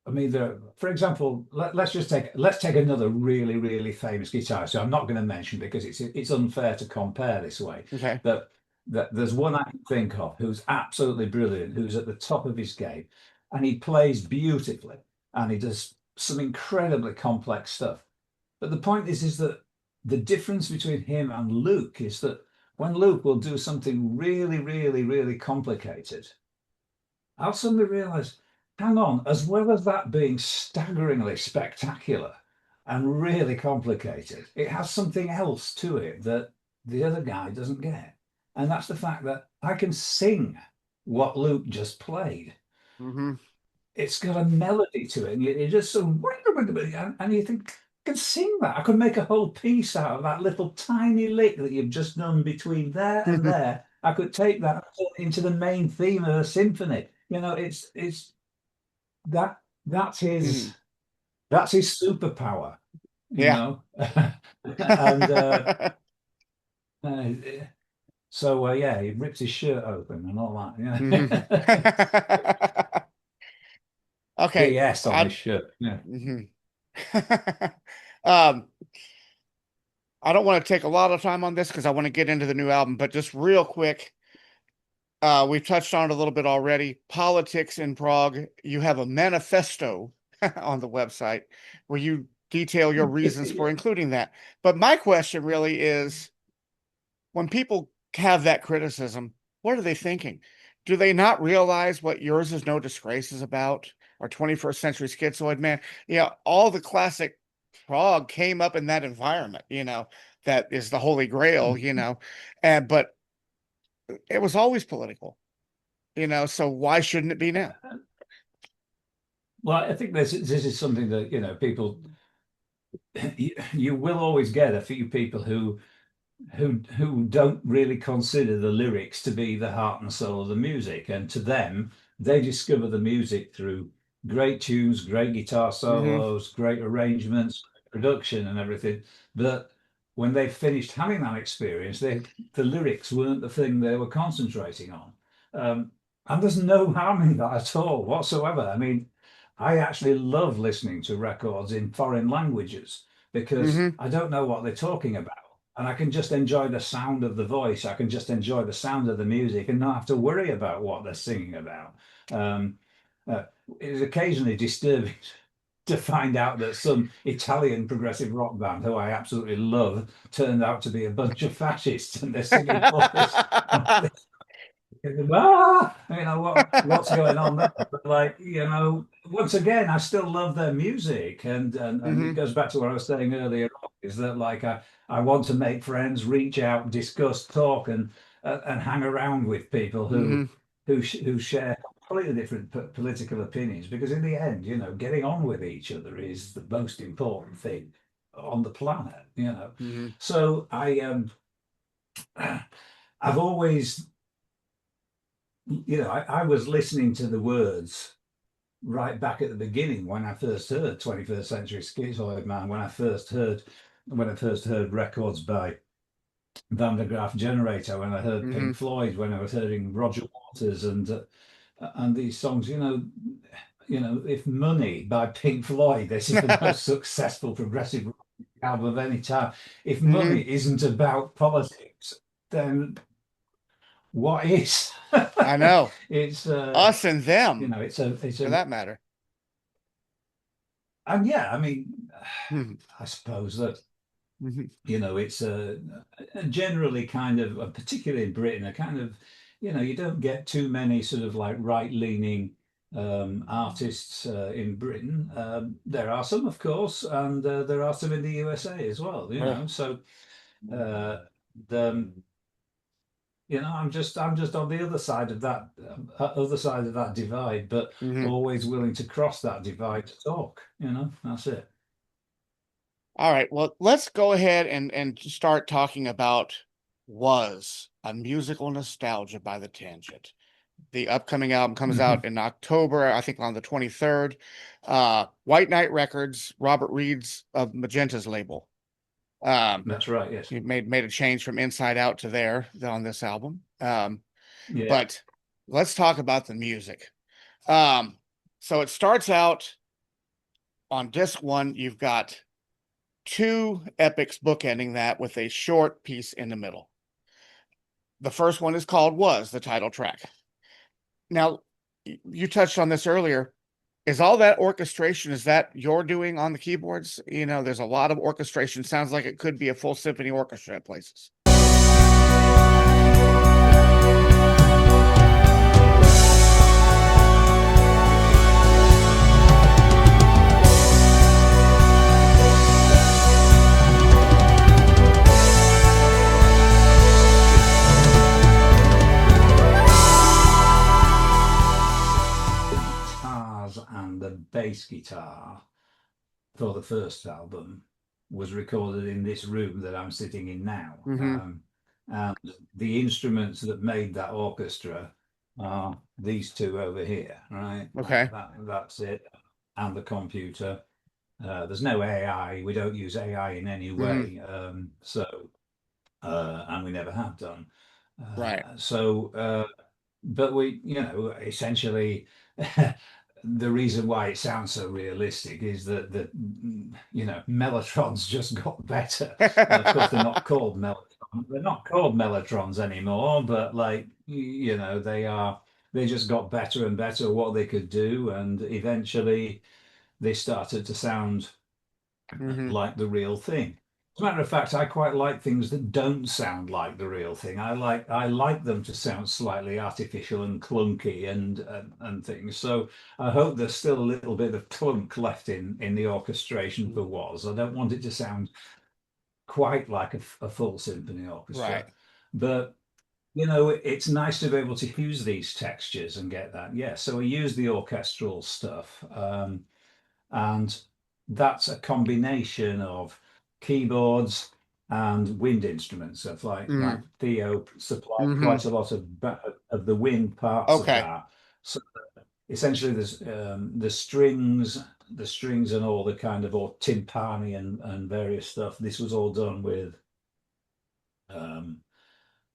I mean, for example, let's take another really really famous guitarist. So I'm not going to mention, because it's unfair to compare this way. Okay. But that there's one I can think of who's absolutely brilliant, who's at the top of his game, and he plays beautifully, and he does some incredibly complex stuff. But the point is that the difference between him and Luke is that when Luke will do something really, really, really complicated, I'll suddenly realize, hang on, as well as that being staggeringly spectacular and really complicated, it has something else to it that the other guy doesn't get. And that's the fact that I can sing what Luke just played. Hmm. It's got a melody to it, and you just sort of, and you think, I can sing that. I could make a whole piece out of that little tiny lick that you've just done between there and there. I could take that and put it into the main theme of a symphony. It's that that's his Mm. that's his superpower, you Yeah. know. And uh, so yeah, he rips his shirt open and all that. Hmm. Okay. BS on his I shirt. Yeah. mhm. um I don't want to take a lot of time on this because I want to get into the new album, but just real quick, we've touched on it a little bit already. Politics in Prague. You have a manifesto on the website where you detail your reasons for including that. But my question really is, when people have that criticism, what are they thinking? Do they not realize what Yours Is No Disgrace is about? Or 21st Century Schizoid Man? All the classic prog came up in that environment, that is the holy grail, but it was always political, so why shouldn't it be now? Well, I think this is something that people you will always get a few people who don't really consider the lyrics to be the heart and soul of the music, and to them, they discover the music through great tunes, great guitar Hmm. solos, great arrangements, production, and everything. But when they finished having that experience, the lyrics weren't the thing they were concentrating on. And there's no harm in that at all whatsoever. I mean, I actually love listening to records in foreign languages, because Hmm. I don't know what they're talking about, and I can just enjoy the sound of the voice. I can just enjoy the sound of the music and not have to worry about what they're singing about. Um, uh, it is occasionally disturbing to find out that some Italian progressive rock band, who I absolutely love, turned out to be a bunch of fascists, and they're singing all this. What's going on there? But like, once again, I still love their music, and it Hmm. goes back to what I was saying earlier on, is that like I want to make friends, reach out, discuss, talk, and hang around with people Hmm. who share completely different political opinions, because in the end, getting on with each other is the most important thing on the planet. Hmm. So I've always I was listening to the words right back at the beginning when I first heard 21st Century Schizoid Man, when I first heard records by Van der Graaf Generator, when I heard Hmm. Pink Floyd, when I was hearing Roger Waters, and and these songs, if Money by Pink Floyd, this is the most successful progressive rock album of any time. If Hmm. Money isn't about politics, then what is? I know. It's Us and them, it's for a that matter. and yeah, I mean, Hmm. I suppose that Hmm. it's generally kind of, particularly in Britain, a kind of, you don't get too many sort of like right-leaning artists in Britain. There are some, of course, and there are some in the USA as well. So uh, the I'm just on the other side of that divide, but Hmm. always willing to cross that divide to talk. That's it. All right. Well, let's go ahead and start talking about Was a Musical Nostalgia by the Tangent. The upcoming album comes out in October, I think on the 23rd. White Knight Records, Robert Reed's of Magenta's label. Um, That's right. Yes. he made a change from Inside Out to there on this album. Yeah. But let's talk about the music. Um, so it starts out on disc one, you've got two epics bookending that with a short piece in the middle. The first one is called Was, the title track. Now, you touched on this earlier. Is all that orchestration, is that you're doing on the keyboards? There's a lot of orchestration. Sounds like it could be a full symphony orchestra at places. Guitars and the bass guitar for the first album was recorded in this room that I'm sitting in now. Mm-hmm. And the instruments that made that orchestra are these two over here, right? Okay. That's it. And the computer. There's no AI. We don't use AI in any Mm-hmm. way. And we never have done. Right. But we, essentially, the reason why it sounds so realistic is that mellotrons just got better. Of course, they're not called mellotrons. They're not called mellotrons anymore, but like they just got better and better at what they could do, and eventually they started to sound Mm-hmm. like the real thing. As a matter of fact, I quite like things that don't sound like the real thing. I like them to sound slightly artificial and clunky and things. So I hope there's still a little bit of clunk left in the orchestration for Was. I don't want it to sound quite like a full symphony orchestra, Right. but it's nice to be able to use these textures and get that. Yeah, so we use the orchestral stuff. And that's a combination of keyboards and wind instruments. So it's like Mm-hmm. Theo supplied Mm-hmm. quite a lot of the wind parts of Okay. that. So essentially, there's the strings and all the kind of or timpani and various stuff. This was all done um,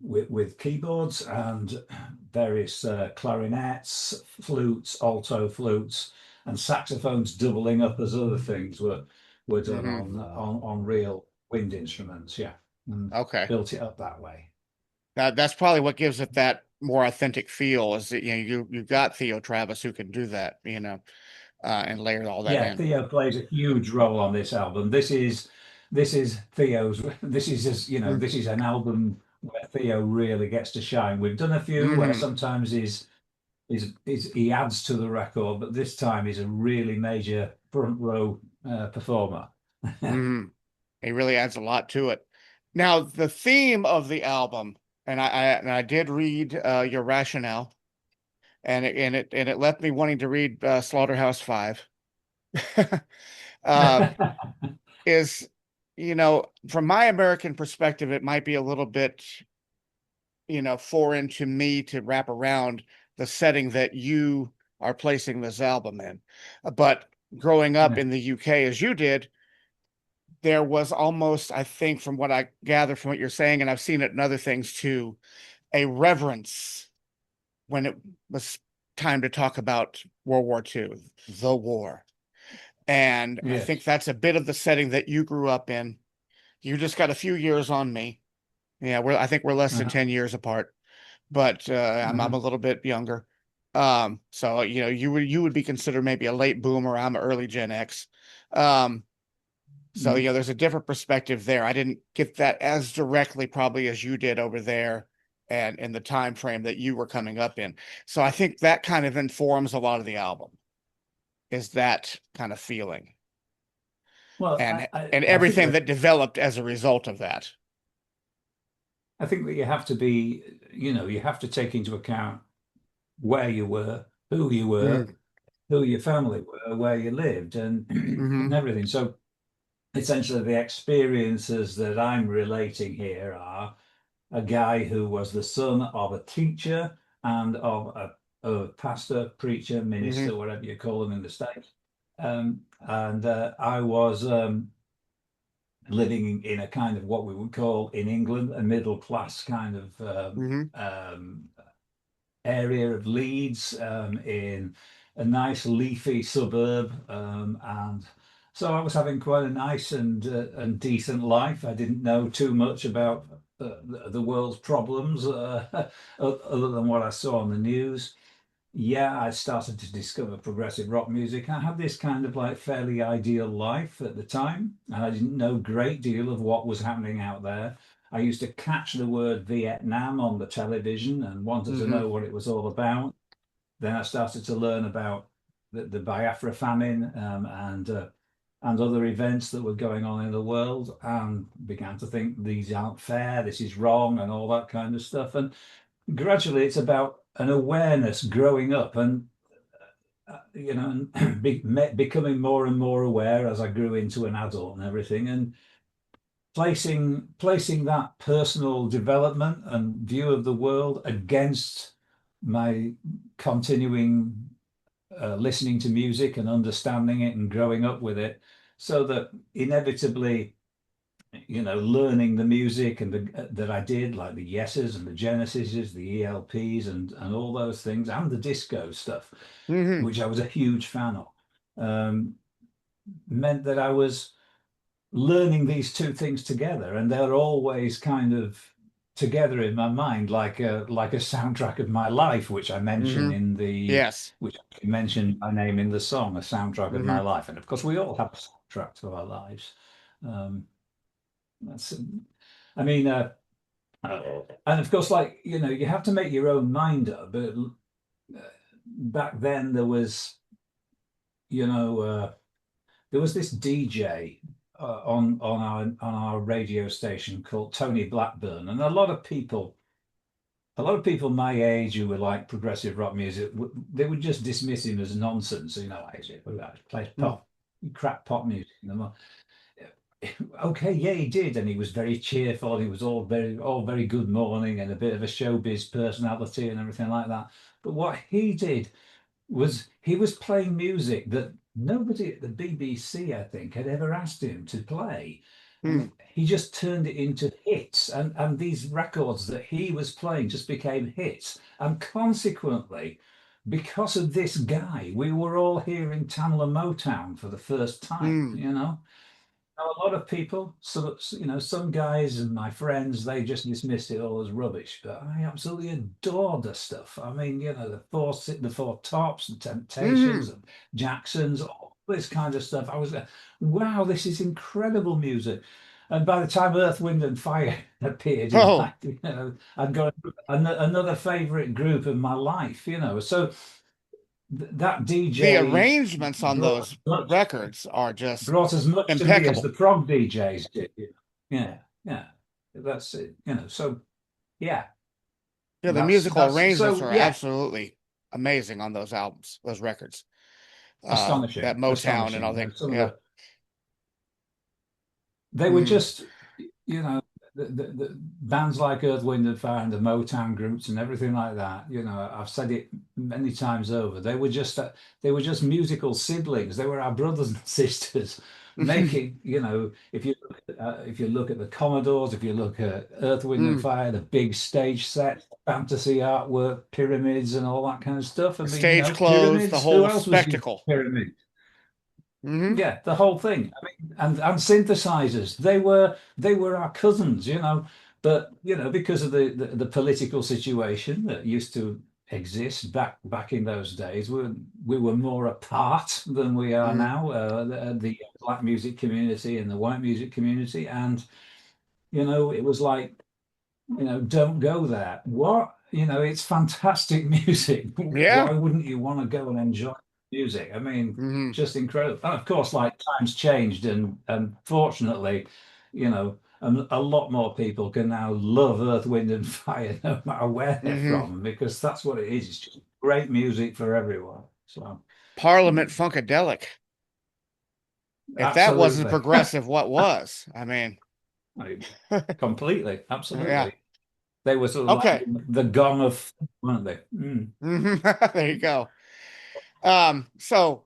with keyboards and various clarinets, flutes, alto flutes, and saxophones doubling up as other things were done Mm-hmm. on real wind instruments. Yeah, and Okay. built it up that way. That's probably what gives it that more authentic feel is that, you got Theo Travis who can do that, and layer all that Yeah, in. Theo plays a huge role on this album. This is Theo's. This is an album where Theo really gets to shine. We've done a few where Mm-hmm. sometimes he adds to the record, but this time he's a really major front row performer. Mm-hmm. He really adds a lot to it. Now, the theme of the album, and I did read your rationale, and it left me wanting to read Slaughterhouse-Five. um, is, from my American perspective, it might be a little bit, foreign to me to wrap around the setting that you are placing this album in. But growing up Yeah. in the UK as you did, there was almost, I think, from what I gather from what you're saying, and I've seen it in other things too, a reverence when it was time to talk about World War II, the war. And I think Yes. that's a bit of the setting that you grew up in. You just got a few years on me. Yeah, I think we're less than Uh-huh. 10 years apart, but I'm a Uh-huh. little bit younger. So you would be considered maybe a late boomer. I'm early Gen X. Um, so Mm. there's a different perspective there. I didn't get that as directly probably as you did over there and in the time frame that you were coming up in. So I think that kind of informs a lot of the album, is that kind of feeling Well, and I, and I think everything that that developed as a result of that. I think that you have to be, you have to take into account where you were, who you were, Mm, who your family were, where you lived, and hmm and everything. So essentially, the experiences that I'm relating here are a guy who was the son of a teacher and of a pastor, preacher, hmm minister, whatever you call them in the States. And I was living in a kind of what we would call in England a middle class kind of hmm area of Leeds, in a nice leafy suburb, and so I was having quite a nice and decent life. I didn't know too much about the world's problems, other than what I saw on the news. Yeah, I started to discover progressive rock music. I had this kind of like fairly ideal life at the time, and I didn't know a great deal of what was happening out there. I used to catch the word Vietnam on the television and wanted to hmm know what it was all about. Then I started to learn about the Biafra famine, and other events that were going on in the world, and began to think these aren't fair, this is wrong, and all that kind of stuff. And gradually, it's about an awareness growing up, and and becoming more and more aware as I grew into an adult and everything, and placing that personal development and view of the world against my continuing listening to music and understanding it and growing up with it, so that inevitably, learning the music and that I did, like the Yeses and the Genesises, the ELPs, and all those things, and the disco stuff, hmm which I was a huge fan of, meant that I was learning these two things together, and they're always kind of together in my mind, like a soundtrack of my life, which I mention hmm in the Yes. which I mentioned my name in the song, a soundtrack of hmm my life. And of course, we all have a soundtrack to our lives. Um, that's, I mean, and of course, like you have to make your own mind up. But back then, you know, uh, there was this DJ on our radio station called Tony Blackburn, and a lot of people my age who were like progressive rock music, they would just dismiss him as nonsense. Like, plays pop, crap pop music. Okay, yeah, he did, and he was very cheerful, and he was all very good morning, and a bit of a showbiz personality and everything like that. But what he did was he was playing music that nobody at the BBC, I think, had ever asked him to play. hmm And he just turned it into hits. And these records that he was playing just became hits. And consequently, because of this guy, we were all hearing Tamla Motown for the first time. Now, a lot of people, some guys and my friends, they just dismissed it all as rubbish. But I absolutely adore the stuff. I mean, the Four Tops, the Temptations, hmm and Jacksons, all this kind of stuff. I was, wow, this is incredible music. And by the time Earth, Wind, and Fire appeared in Oh, my, I'd got another favorite group of my life. So that the DJ arrangements on brought those much records are just brought as much to me as the impeccable. prog DJs did. Yeah, yeah, that's it. So yeah, Yeah, the that's musical that's arrangements so are yeah, absolutely amazing on those albums, those records. That astonishing, Motown and all astonishing. that. Some of Yeah. they were hmm just, you know, the bands like Earth, Wind and Fire and the Motown groups and everything like that. I've said it many times over. They were just musical siblings. They were our brothers and sisters, making, if you look at the Commodores, if you look at Earth, Wind and Mm. Fire, the big stage set, fantasy artwork, pyramids and all that kind of stuff. I mean, Stage clothes, the pyramids, who whole else was using spectacle. pyramids? Hmm. Yeah, the whole thing. I mean, and synthesizers, they were our cousins, but because of the political situation that used to exist back in those days, we were more apart than we are Hmm. now, the black music community and the white music community. And it was like, don't go there. What? It's fantastic music. Yeah. Why wouldn't you want to go and enjoy music? I mean, Hmm. just incredible. And of course, like times changed, and fortunately, a lot more people can now love Earth, Wind and Fire, no matter where they're Hmm. from, because that's what it is. It's just great music for everyone. So, Parliament Funkadelic. If that wasn't absolutely. progressive, what was? I mean, Like, completely, yeah. absolutely. They were sort of like Okay. the gong of, weren't they? Mm. Mhm. There you go. So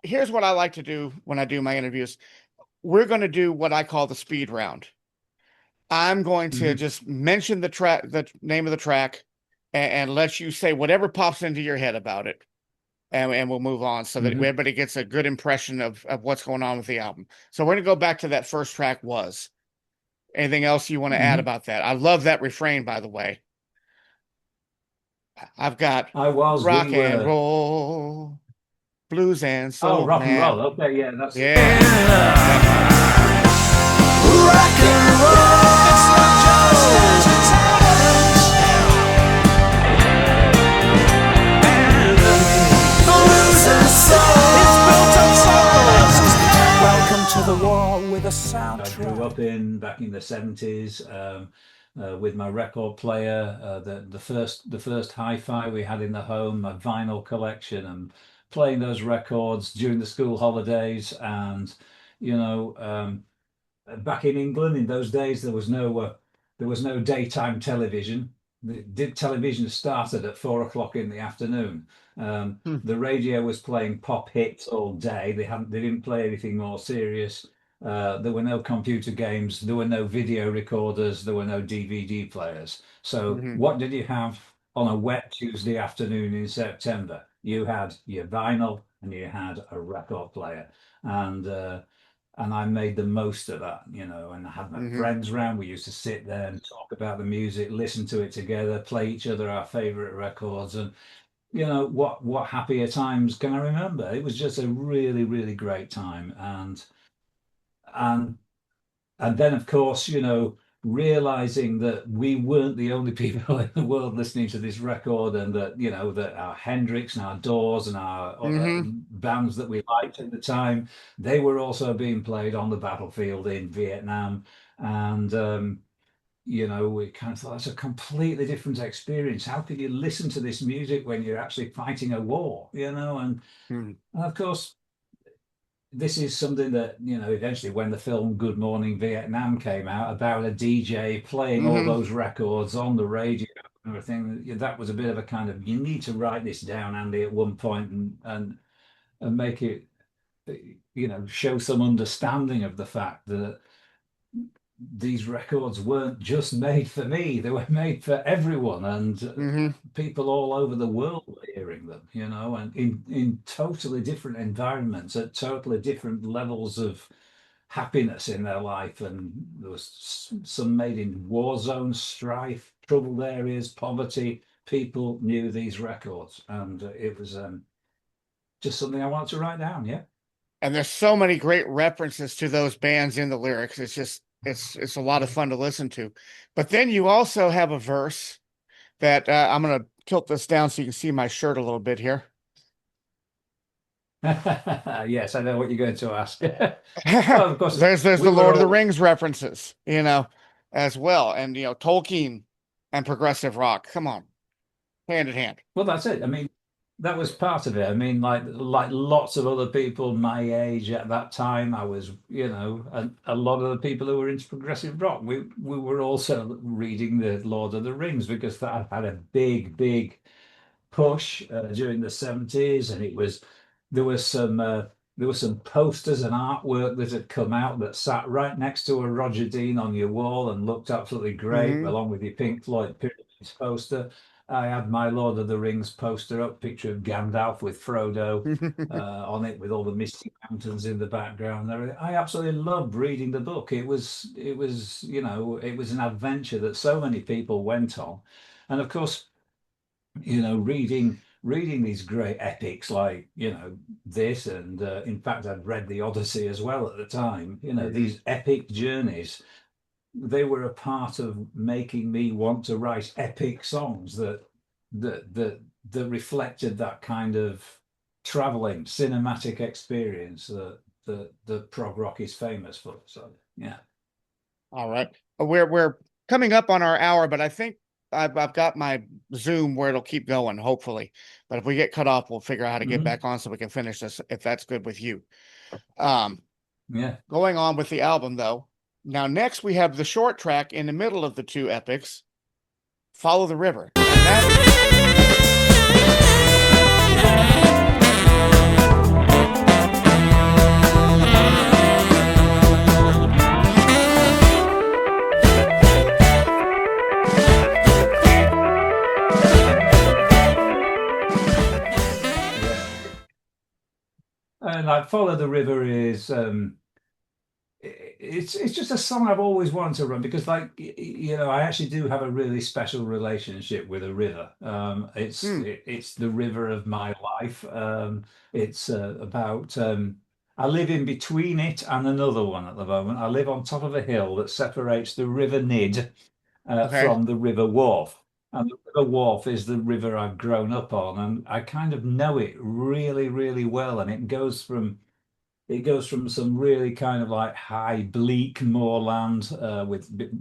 here's what I like to do when I do my interviews. We're going to do what I call the speed round. I'm going to Mhm. just mention the name of the track, and let you say whatever pops into your head about it, and we'll move on so that Mhm. everybody gets a good impression of what's going on with the album. So we're going to go back to that first track. Was anything else you want to add Mhm. about that? I love that refrain, by the way. I've got We rock and were. roll, blues and Oh, soul. rock and Nah, roll. Okay, yeah, that's it. yeah, yep. Rock and roll. It's not just entertainment. Blues and soul. It's built on soul. Welcome to the war with a I grew soundtrack. up back in the 70s, with my record player, the first hi-fi we had in the home, my vinyl collection, and playing those records during the school holidays. And you know, back in England in those days, there was no daytime television. The television started at 4 o'clock in the afternoon. Hmm. The radio was playing pop hits all day. They didn't play anything more serious. There were no computer games. There were no video recorders. There were no DVD players. So Hmm. what did you have on a wet Tuesday afternoon in September? You had your vinyl and you had a record player. And I made the most of that, and I had my Hmm. friends around. We used to sit there and talk about the music, listen to it together, play each other our favorite records. And what happier times can I remember? It was just a really, really great time. And and then, of course, realizing that we weren't the only people in the world listening to this record, and that our Hendrix and our Doors and our Hmm. bands that we liked at the time, they were also being played on the battlefield in Vietnam. And we kind of thought that's a completely different experience. How can you listen to this music when you're actually fighting a war? And of course, this is something that, eventually when the film Good Morning Vietnam came out, about a DJ playing all Hmm. those records on the radio and everything, that was a bit of a kind of, you need to write this down, Andy, at one point, and make it, show some understanding of the fact that these records weren't just made for me, they were made for everyone. And Hmm. people all over the world were hearing them, and in totally different environments, at totally different levels of happiness in their life. And there was some made in war zones, strife, troubled areas, poverty. People knew these records, and it was just something I wanted to write down. Yeah. And there's so many great references to those bands in the lyrics. It's a lot of fun to listen to. But then you also have a verse that I'm going to tilt this down so you can see my shirt a little bit here. Yes, I know what you're going to ask. Well, of course, There's the we were Lord of the all. Rings references, as well, and Tolkien and progressive rock. Come on, hand in hand. Well, that's it. I mean, that was part of it. I mean, like lots of other people my age at that time, I was, a lot of the people who were into progressive rock, we were also reading the Lord of the Rings, because that had a big, big push during the 70s. And there was some. there were some posters and artwork that had come out that sat right next to a Roger Dean on your wall and looked absolutely great, Hmm. along with your Pink Floyd Pyramids poster. I had my Lord of the Rings poster up, picture of Gandalf with Frodo on it, with all the misty mountains in the background and everything. I absolutely loved reading the book. It was an adventure that so many people went on, and of course, reading these great epics like this, and in fact, I'd read the Odyssey as well at the time. Hmm. These epic journeys, they were a part of making me want to write epic songs that reflected that kind of traveling cinematic experience that prog rock is famous for. So yeah. All right. We're coming up on our hour, but I think I've got my Zoom where it'll keep going, hopefully. But if we get cut off, we'll figure out how to get Mhm. back on so we can finish this if that's good with you. Um, Yeah. Going on with the album though. Now next we have the short track in the middle of the two epics, Follow the River. And And like Follow the River is it's just a song I've always wanted to run, because I actually do have a really special relationship with a river. It's the river of my life. It's about I live in between it and another one at the moment. I live on top of a hill that separates the River Nid okay. from the River Wharfe. And the River Wharfe is the river I've grown up on, and I kind of know it really, really well. And it goes from some really kind of like high, bleak moorland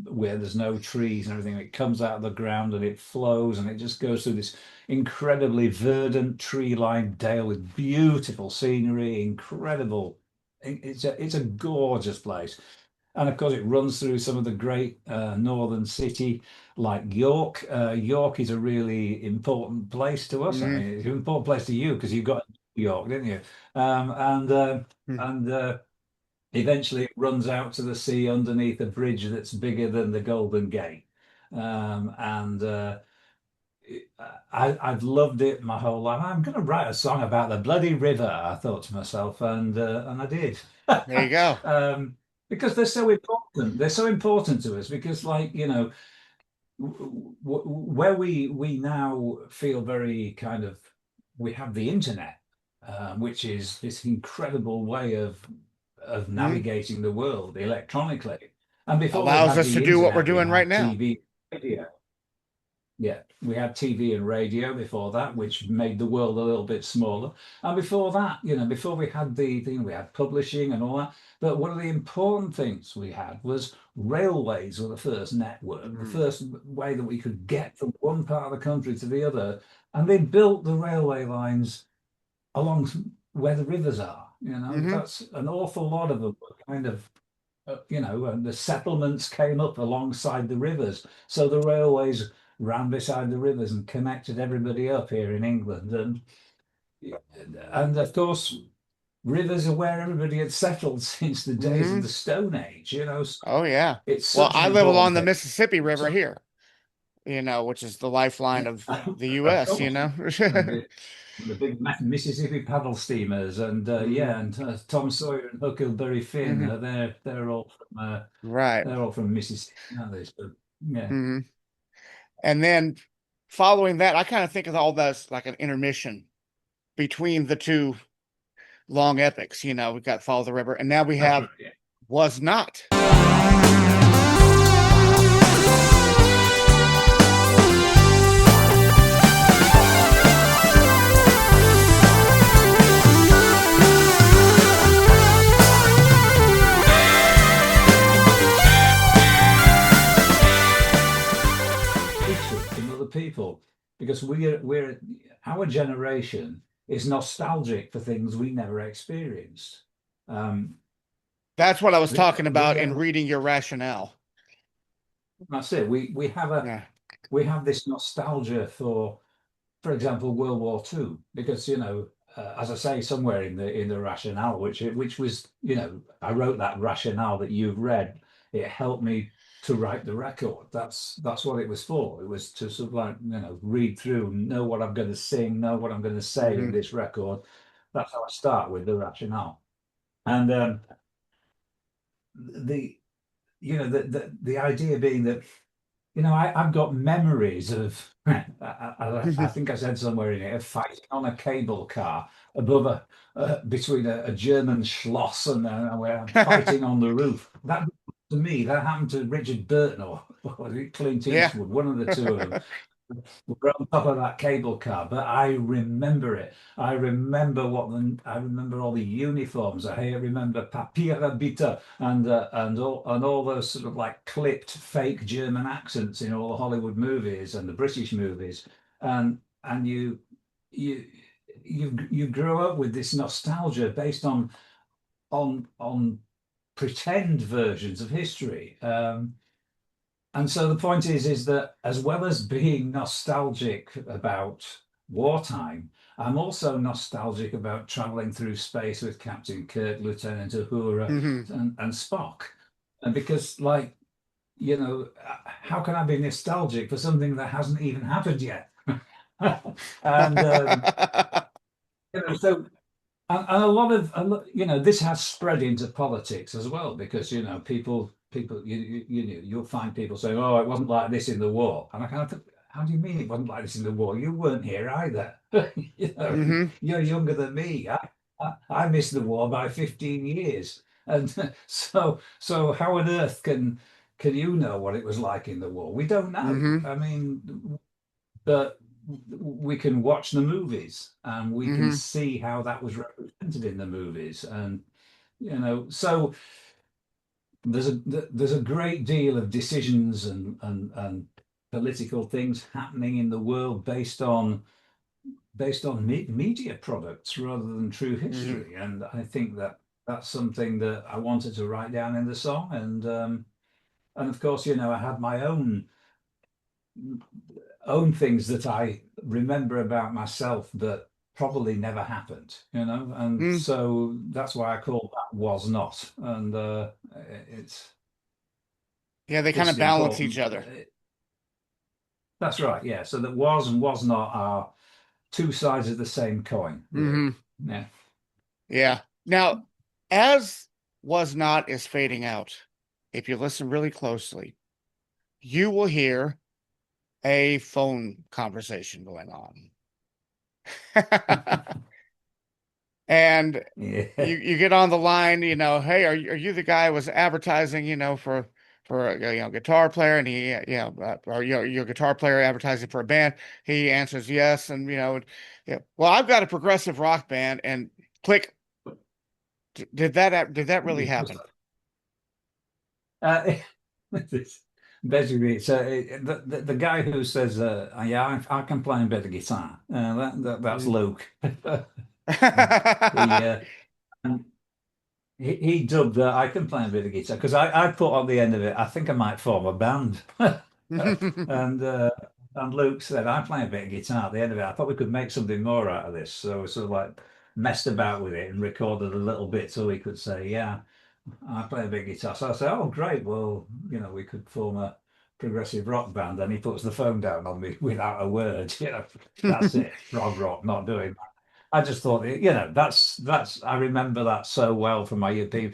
where there's no trees and everything. It comes out of the ground and it flows, and it just goes through this incredibly verdant tree-lined dale with beautiful scenery, incredible. It's a gorgeous place. And of course, it runs through some of the great northern city like York. York is a really important place to us. I Hmm. mean, it's an important place to you because you got York, didn't you? And eventually it runs out to the sea underneath a bridge that's bigger than the Golden Gate. And I've loved it my whole life. I'm going to write a song about the bloody river, I thought to myself, and I did. There you go. Because they're so important. They're so important to us because, where we now feel very kind of, we have the internet, which is this incredible way of Hmm. navigating the world electronically. And before we Allows had us to the do what we're internet, we doing right had now. TV, radio. Yeah, we had TV and radio before that, which made the world a little bit smaller. And before that, before we had the thing, we had publishing and all that. But one of the important things we had was railways were the first network, the Hmm. first way that we could get from one part of the country to the other. And they built the railway lines along where the rivers are. Hmm. That's an awful lot of them were kind of and the settlements came up alongside the rivers. So the railways ran beside the rivers and connected everybody up here in England. And of course, rivers are where everybody had settled since the days of Hmm. the Stone Age. Oh yeah. It's Well, such an I live important along the thing. Mississippi River So, here, which is the lifeline yeah, of the of US, course, the big Mississippi paddle steamers, and Hmm. Tom Sawyer and Huckleberry Finn. Hmm. Right. They're all from Mississippi, aren't they? So, yeah. Hmm. And then following that, I kind of think of all this like an intermission between the two long epics. We've got Follow the River, and now we That's have right. Yeah. Was Not. From other people, because we're our generation is nostalgic for things we never experienced. Um, That's what I was we, talking we about in uh, reading your rationale. that's it. Yeah. We have this nostalgia for example, World War II, because as I say, somewhere in the rationale, which was, I wrote that rationale that you've read. It helped me to write the record. That's what it was for. It was to sort of like, read through, know what I'm going to sing, know what I'm going to say in this record. That's how I start with the rationale. And the the idea being that, I've got memories of, I think I said somewhere in it, of fighting on a cable car above between a German Schloss and where I'm fighting on the roof. That, to me, that happened to Richard Burton or was it Clint Yeah. Eastwood, one of the two of them. We're on top of that cable car, but I remember it. I remember all the uniforms. I remember Papier Bitter and all those sort of like clipped fake German accents in all the Hollywood movies and the British movies. And you you grow up with this nostalgia based on pretend versions of history. And so the point is that as well as being nostalgic about wartime, I'm also nostalgic about traveling through space with Captain Kirk, Lieutenant Uhura, Mhm. and Spock. And because, how can I be nostalgic for something that hasn't even happened yet? And so and this has spread into politics as well, because people you'll find people saying, "Oh, it wasn't like this in the war," and I kind of think, how do you mean it wasn't like this in the war? You weren't here either. Mhm. You're younger than me. I missed the war by 15 years, and so how on earth can you know what it was like in the war? We don't know. Mhm. I mean, but we can watch the movies and we can Mhm. see how that was represented in the movies, and so there's a great deal of decisions and political things happening in the world based on media products rather than true Mhm. history, and I think that that's something that I wanted to write down in the song, and of course, I had my own things that I remember about myself that probably never happened, and Mm. so that's why I call that was not, and it's Yeah, they kind just of balance each important. other. That's right, yeah. So that was and was not are two sides of the same coin, really. Mhm. Yeah. Yeah. Now, as was not is fading out, if you listen really closely, you will hear a phone conversation going on. And Yeah. you get on the line, hey, are you the guy who was advertising, for a guitar player, and he, or you're a guitar player advertising for a band. He answers yes, and yeah, well, I've got a progressive rock band, and click. Did that really happen? Uh, basically, so the guy who says, "Yeah, I can play a bit of guitar," that's Mhm. Luke. he uh, and he dubbed "I can play a bit of guitar" because I put on the end of it, "I think I might form a band," and uh, and Luke said, "I play a bit of guitar." At the end of it, I thought we could make something more out of this, so we sort of like messed about with it and recorded a little bit so we could say, "Yeah, I play a bit guitar." So I said, "Oh, great. Well, we could form a progressive rock band." And he puts the phone down on me without a word. That's it. Prog rock, not doing that. I just thought, that's. I remember that so well from my EP,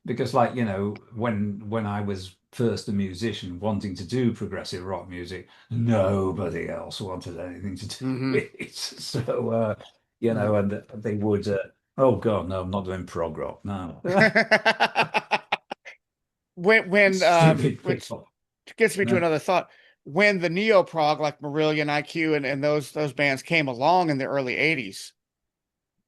because, like, when I was first a musician wanting to do progressive rock music, nobody else wanted anything to do Mhm. with it. So, and they would. Oh God, no, I'm not doing prog rock. No. Stupid Which people. gets me to No. another thought. When the neo prog like Marillion IQ and those bands came along in the early 80s,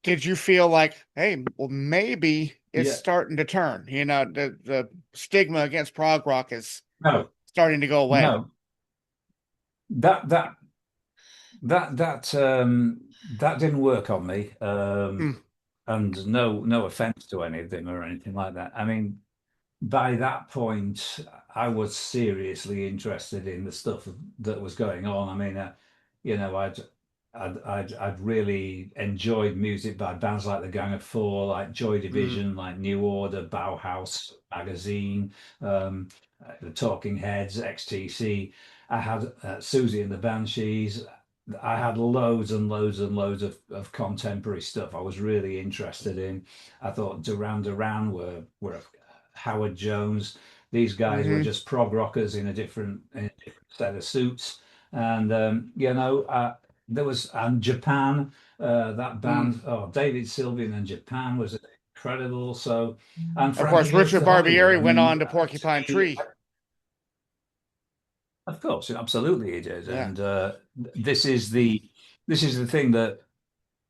did you feel like, hey, well, maybe it's Yeah. starting to turn? The stigma against prog rock is No. starting to go away. No. That that that didn't work on me. Mm, And no offense to any of them or anything like that. I mean, by that point, I was seriously interested in the stuff that was going on. I mean, I'd I'd really enjoyed music by bands like the Gang of Four, like Joy Mm, Division, like New Order, Bauhaus Magazine, the Talking Heads, XTC. I had Susie and the Banshees. I had loads and loads and loads of contemporary stuff I was really interested in. I thought Duran Duran were Howard Jones. These guys were hmm just prog rockers in a different set of suits. And you know, there was and Japan, that mm. band, oh, David Sylvian and Japan was incredible. So, and Of Frankie course, Goes Richard to Hollywood. Barbieri I went mean, on to to Porcupine me, Tree. of course, absolutely he did. Yeah. And this is the this is the thing that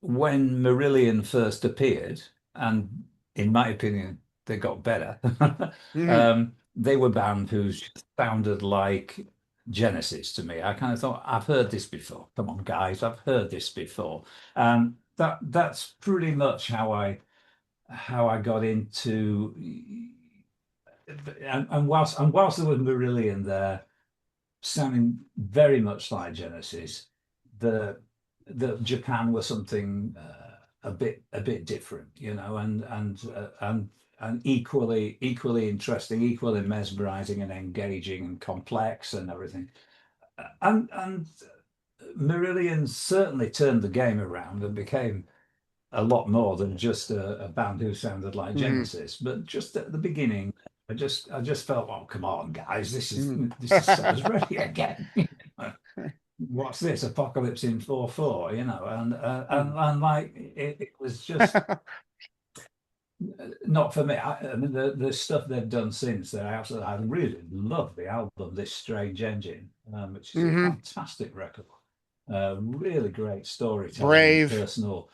when Marillion first appeared, and in my opinion, they got better. hmm They were band who sounded like Genesis to me. I kind of thought, I've heard this before. Come on, guys, I've heard this before. And that's pretty much how I got into. And whilst there was Marillion there, sounding very much like Genesis, the the Japan was something a bit different, and equally interesting, equally mesmerizing and engaging and complex and everything. And Marillion certainly turned the game around and became a lot more than just a band who sounded like hmm Genesis. But just at the beginning, I just felt, oh, come on, guys, this is hmm this is Summer's Ready again. What's this? Apocalypse in 4/4, and like it was just not for me. I mean, the stuff they've done since, I really love the album This Strange Engine, which is a hmm fantastic record. Really great storytelling and Brave. personal.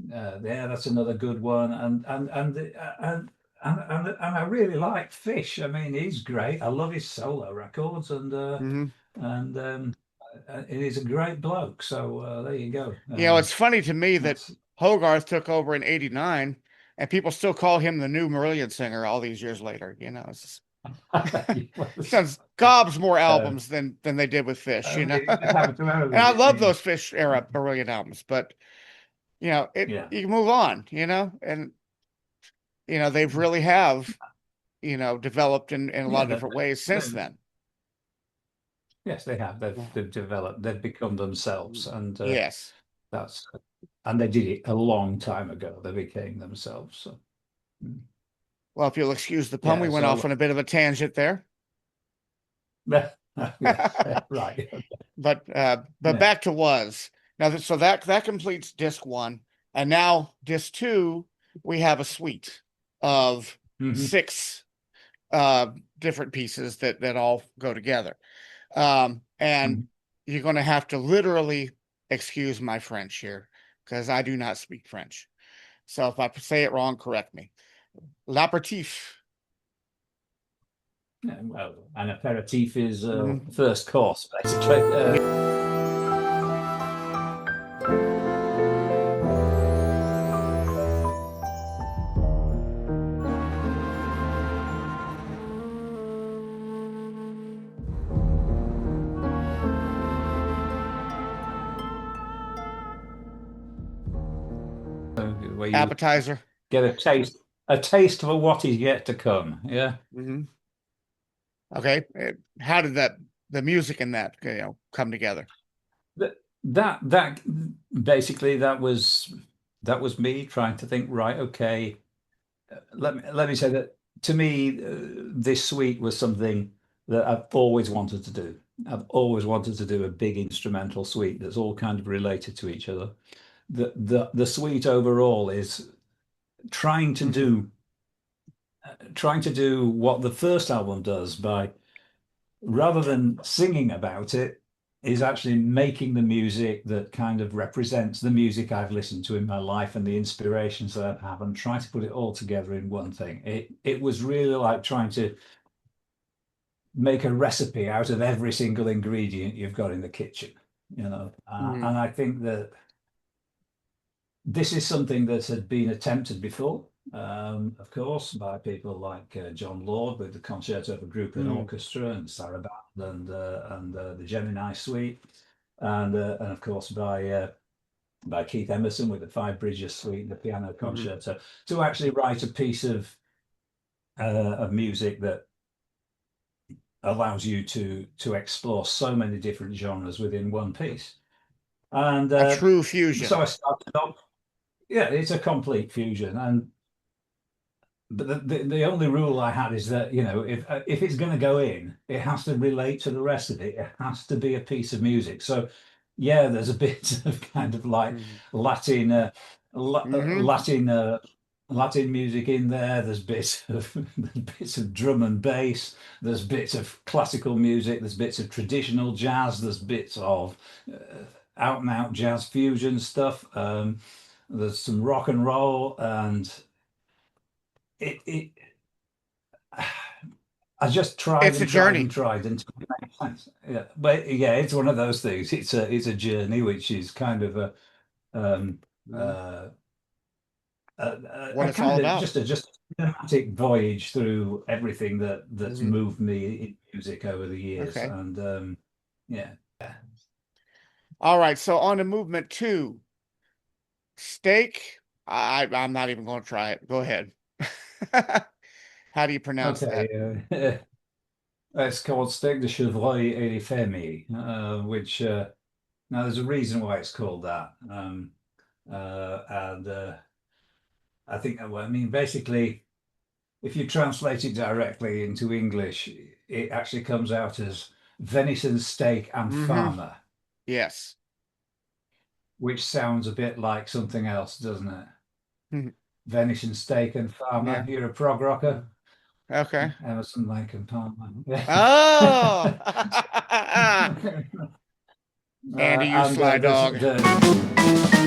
Yeah, that's another good one. And I really like Fish. I mean, he's great. I love his solo records, hmm and it is a great bloke. So there you go. It's funny to me that That's Hogarth took over in '89, and people still call him the new Marillion singer all these years later. It's just, sounds gobs more uh, albums than they did with Fish. I mean, it happened to And I everybody. I love mean, those Fish era Marillion albums, but yeah, you can move on. And they've really have developed in a lot yeah. of different ways since then. Yes, they have. Yeah. They've developed. They've become themselves, Yes. that's and they did it a long time ago. They became themselves. So mm. Well, if you'll excuse the pun, we Yeah. went off So on a bit of a tangent there. yes, right. But Yeah. back to was now so that completes disc one, and now disc two we have a suite of Mhm. six different pieces that all go together. And Mhm. you're going to have to literally excuse my French here because I do not speak French. So if I say it wrong, correct me. L'aperitif. Yeah, well, an aperitif is Mhm. first course, basically. Where you Appetizer. get a taste for what is yet to come. Yeah. Mhm. Okay. How did the music in that come together? That basically that was me trying to think, right, okay, let me say that to me, this suite was something that I've always wanted to do. I've always wanted to do a big instrumental suite that's all kind of related to each other. The suite overall is trying to Mhm. do trying to do what the first album does by, rather than singing about it, is actually making the music that kind of represents the music I've listened to in my life and the inspirations that I have, and try to put it all together in one thing. It was really like trying to make a recipe out of every single ingredient you've got in the kitchen, Mhm. and I think that this is something that had been attempted before, of course, by people like John Lord with the Concerto for Group and Mhm. Orchestra, and Sarah Band, and the Gemini Suite. and of course by Keith Emerson with the Five Bridges Suite and the Piano Concerto, to actually write a piece of music that allows you to explore so many different genres within one piece. And A true so fusion. I started off. Yeah, it's a complete fusion, and but the only rule I had is that, if it's going to go in, it has to relate to the rest of it. It has to be a piece of music. So yeah, there's a bit of kind of like Latin, Latin music in there. There's bits of drum and bass. There's bits of classical music. There's bits of traditional jazz. There's bits of out and out jazz fusion stuff. There's some rock and roll, and it I just tried It's a and tried and journey. tried until it made sense. Yeah, but yeah, it's one of those things. It's a journey, which is kind of um, Mhm. uh, What a it's all kind of about. just a cinematic voyage through everything that's Mhm. moved me in music over the years, Okay. and yeah. All right. So on to movement two, steak. I'm not even going to try it. Go ahead. How do you pronounce that? Okay, it's called Steak de Chevreuil et les Fermiers, which now there's a reason why it's called that, and I think, well, I mean, basically, if you translate it directly into English, it actually comes out as venison, steak, and Hmm. farmer, Yes. which sounds a bit like something else, doesn't it? Mhm. Venison, steak, and farmer. Yeah. You're a prog rocker? Okay. Emerson, Lake, and Palmer. Yeah. Oh, Andy, you And sly there's dog. the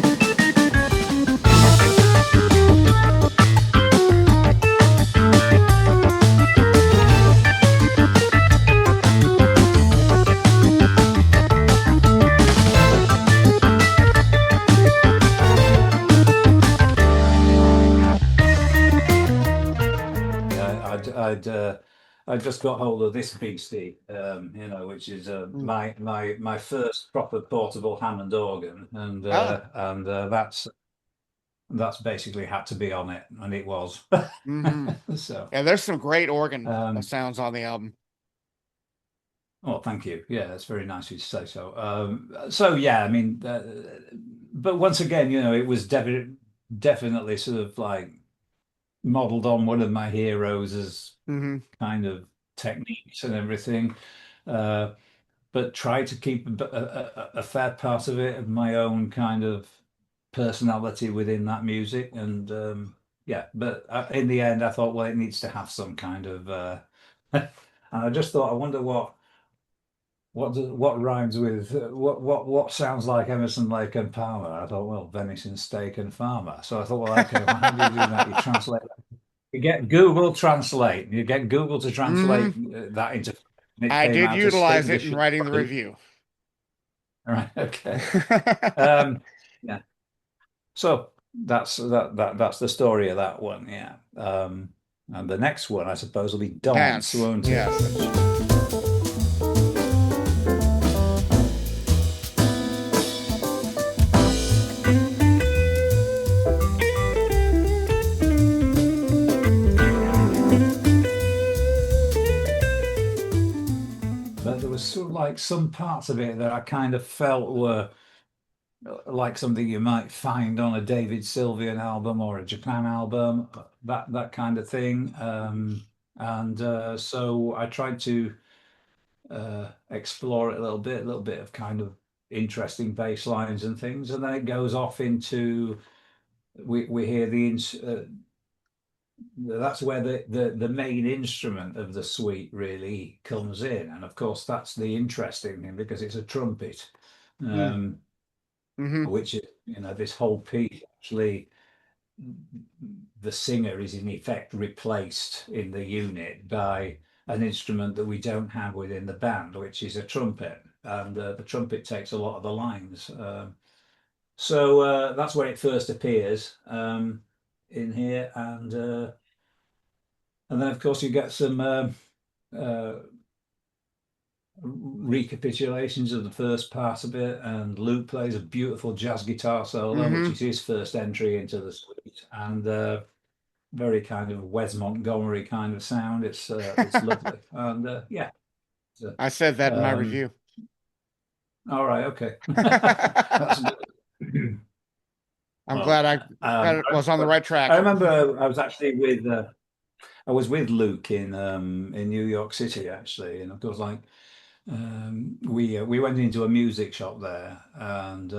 I just got hold of this beastie, which is Mm. my first proper portable Hammond organ, Ah. and that's basically had to be on it, and it was. Hmm. So, Yeah, there's some great organ um, sounds on the album. well, thank you. Yeah, that's very nice of you to say so. So yeah, I mean, but once again, it was definitely sort of like modeled on one of my heroes as Hmm. kind of techniques and everything, but try to keep a fair part of it of my own kind of personality within that music. And yeah, but in the end, I thought, well, it needs to have some kind of, and I just thought, I wonder what rhymes with what sounds like Emerson, Lake, and Palmer. I thought, well, venison, steak, and farmer. So I thought, well, okay, well, how do you do that? You translate. You get Google Translate. You get Google to translate Hmm. that into, and it I came did out as utilize Steak it in Dish. writing the review. Right. Okay. Um, yeah. So that's the story of that one. Yeah. And the next one, I suppose, will be Dance, Dance. won't it? Yes. But there was sort of like some parts of it that I kind of felt were like something you might find on a David Sylvian album or a Japan album, that kind of thing. And so I tried to explore it a little bit of kind of interesting bass lines and things, and then it goes off into we hear that's where the main instrument of the suite really comes in, and of course that's the interesting thing because it's a trumpet. Um, Mm-hmm. which this whole piece actually, the singer is in effect replaced in the unit by an instrument that we don't have within the band, which is a trumpet, and the trumpet takes a lot of the lines. So that's where it first appears, in here, and then of course you get some uh, recapitulations of the first part of it, and Luke plays a beautiful jazz guitar solo, which is his first entry into the suite, and very kind of Wes Montgomery kind of sound. It's lovely, and yeah. So, I said that in my review. all right, okay. That's good. I'm glad I was on the right track. I remember I was actually with Luke in New York City, actually, and of course, like we went into a music shop there, and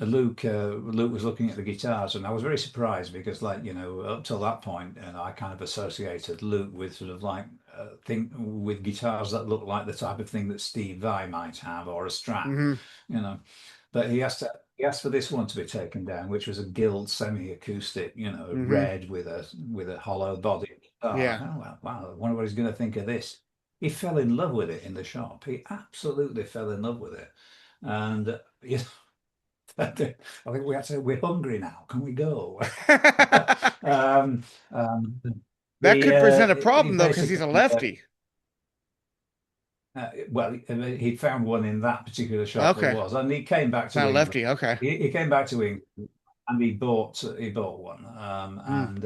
Luke was looking at the guitars, and I was very surprised because, like, up till that point, and I kind of associated Luke with sort of like with guitars that look like the type of thing that Steve Vai might have, or a Strat, But he asked for this one to be taken down, which was a Guild semi-acoustic, red with a hollow body guitar. Yeah. Oh, well, wow, I wonder what he's going to think of this. He fell in love with it in the shop. He absolutely fell in love with it, and I think we had to say, we're hungry now. Can we go? That could present a problem though, because he's a lefty. Well, he found one in that particular shop. Okay. That was, and he came back to Not a England. lefty. Okay. He came back to England, and he bought one, and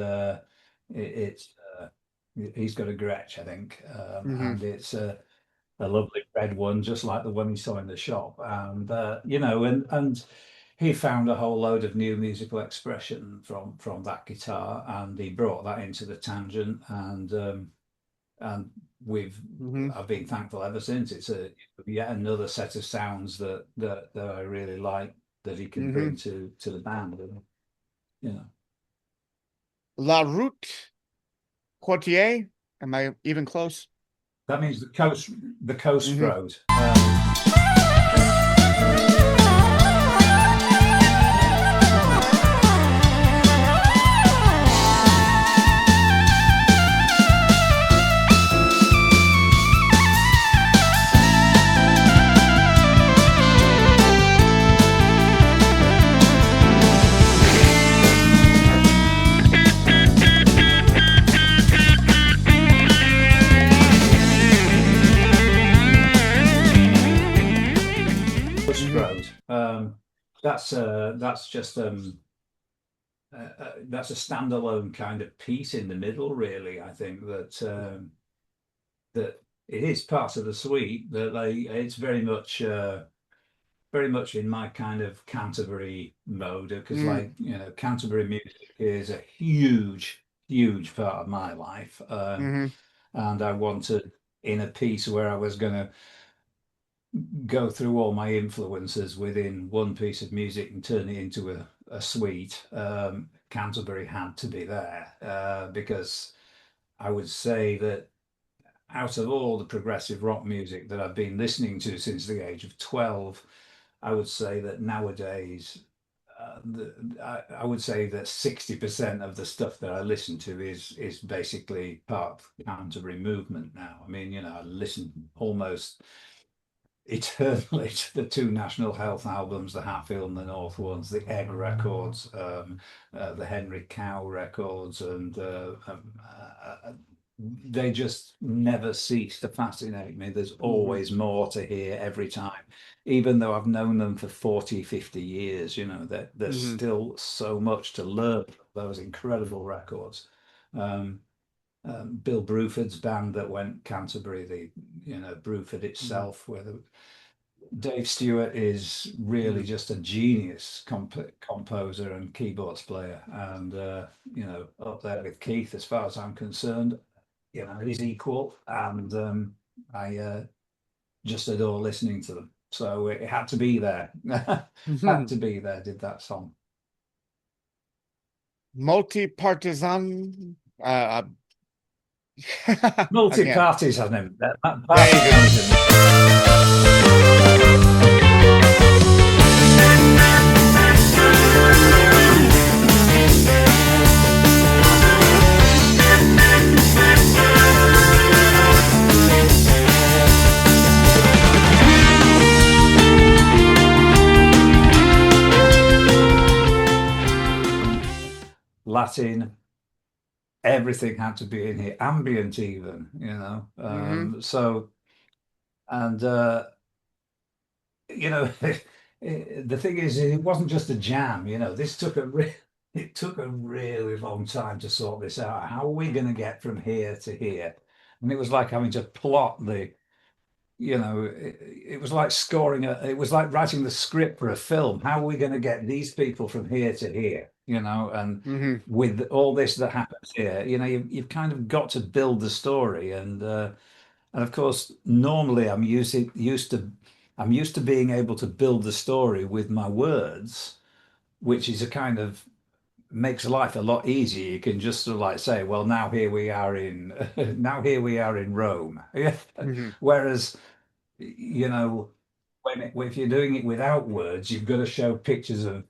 he's got a Gretsch, I think, and it's a lovely red one, just like the one he saw in the shop, and and he found a whole load of new musical expression from that guitar, and he brought that into the Tangent, and I've been thankful ever since. It's yet another set of sounds that I really like that he can bring to the band. La Route Quartier. Am I even close? That means the coast road. Road. That's just that's a standalone kind of piece in the middle, really. I think that that it is part of the suite. That it's very much in my kind of Canterbury mode, because Canterbury music is a huge part of my life, and I wanted in a piece where I was going to go through all my influences within one piece of music and turn it into a suite. Canterbury had to be there, because I would say that out of all the progressive rock music that I've been listening to since the age of 12, I would say that nowadays, I would say that 60% of the stuff that I listen to is basically part of the Canterbury movement now. I mean, I listen almost eternally to the two National Health albums, the Hatfield and the North ones, the Egg records, the Henry Cow records, and they just never cease to fascinate me. There's always more to hear every time, even though I've known them for 40, 50 years. There's still so much to learn from those incredible records. Bill Bruford's band that went Canterbury, Bruford itself, where Dave Stewart is really just a genius composer and keyboards player, and up there with Keith, as far as I'm concerned, he's equal, and I just adore listening to them. So it had to be there. Had to be there. Did that song Multi-partisan. Multi-parties, I know. Latin, everything had to be in here, ambient even, so And you know, the thing is, it wasn't just a jam. You know, this took it took a really long time to sort this out. How are we going to get from here to here? And it was like having to plot the, you know, it was like it was like writing the script for a film. How are we going to get these people from here to here? You know, and Hmm. with all this that happens here, you know, you've kind of got to build the story. And of course, normally I'm used to being able to build the story with my words, which is a kind of makes life a lot easier. You can just sort of like say, well, now here we are in now here we are in Rome. Yeah. Hmm. Whereas, you know, if you're doing it without words, you've got to show pictures of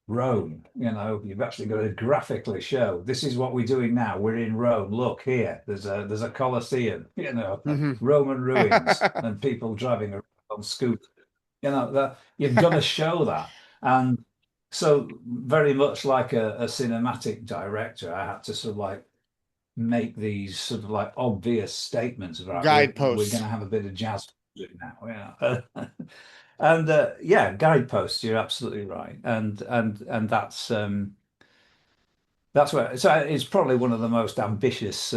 Rome. You know, you've actually got to graphically show this is what we're doing now. We're in Rome. Look here. There's a Colosseum. You know, Hmm. Roman ruins and people driving around on scooters. You know that you've got to show that. And so, very much like a cinematic director, I had to sort of like make these sort of like obvious statements about we're going Guideposts. to have a bit of jazz music now. Yeah. And yeah, guideposts. You're absolutely right, and that's where so it's probably one of the most ambitious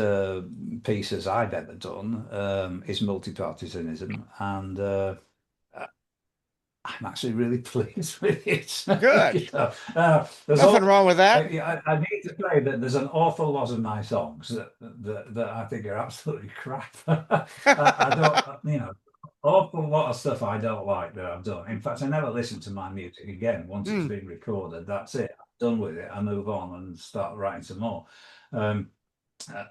pieces I've ever done. Is multipartisanism, and I'm actually really pleased with it. Good. You know, there's Nothing all. wreck with that. I need to say that there's an awful lot of my songs that I think are absolutely crap. I don't, you know, awful lot of stuff I don't like that I've done. In fact, I never listen to my music again once it's Mm. been recorded. That's it. I'm done with it. I move on and start writing some more. Um,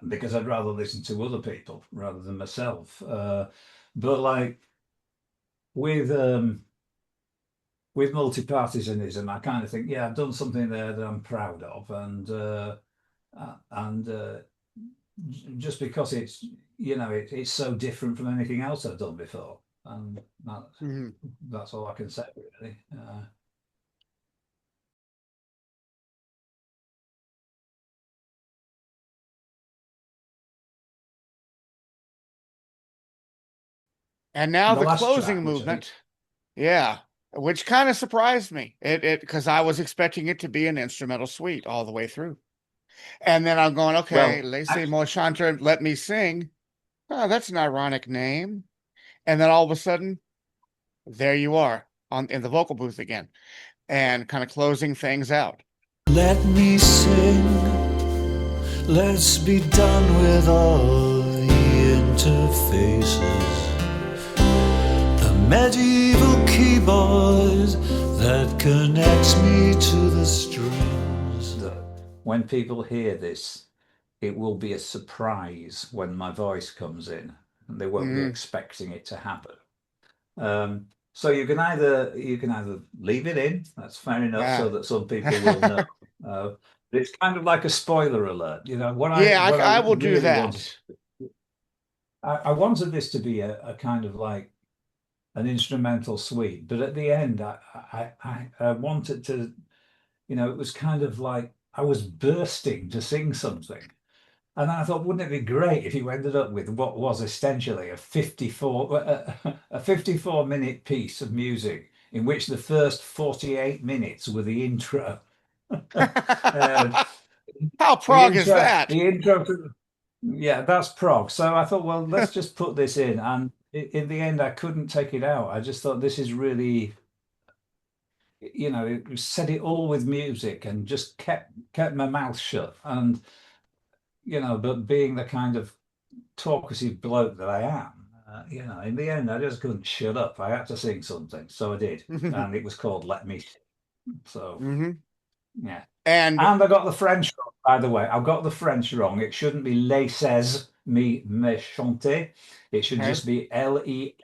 because I'd rather listen to other people rather than myself. But like with multipartisanism, I kind of think, yeah, I've done something there that I'm proud of, and just because it's you know it's so different from anything else I've done before, and Mhm. that's all I can say really. And now The the last closing track, which I think, movement. Yeah. Which kind of surprised me. It because I was expecting it to be an instrumental suite all the way through. And then I'm going, okay, well, Laissez-moi chanter, let me sing. Oh, that's an ironic name. And then all of a sudden, there you are on in the vocal booth again and kind of closing things out. Let me sing. Let's be done with all the interfaces. The medieval keyboard that connects me to the strings. that when people hear this, it will be a surprise when my voice comes in, and they won't be Mhm. expecting it to happen. So you can either leave it in, that's fair enough, so Ah. that some people will know. Uh, but it's kind of like a spoiler alert. You know, Yeah, what I I will do really wanted, that. I wanted this to be a kind of like an instrumental suite, but at the end, I wanted to, you know, it was kind of like I was bursting to sing something. And I thought, wouldn't it be great if you ended up with what was essentially a 54-minute piece of music in which the first 48 minutes were the intro. Uh, How prog is that? the intro to, yeah, that's prog. So I thought, well, let's just put this in. And in the end, I couldn't take it out. I just thought this is really, you know, it said it all with music and just kept my mouth shut. And, you know, but being the kind of talkative bloke that I am, you know, in the end, I just couldn't shut up. I had to sing something, so I did, and it was called "Let Me Sing." So Hmm. yeah, And and I got the French wrong, by the way. I've got the French wrong. It shouldn't be "laissez me chanter." It should okay. just be Leisse.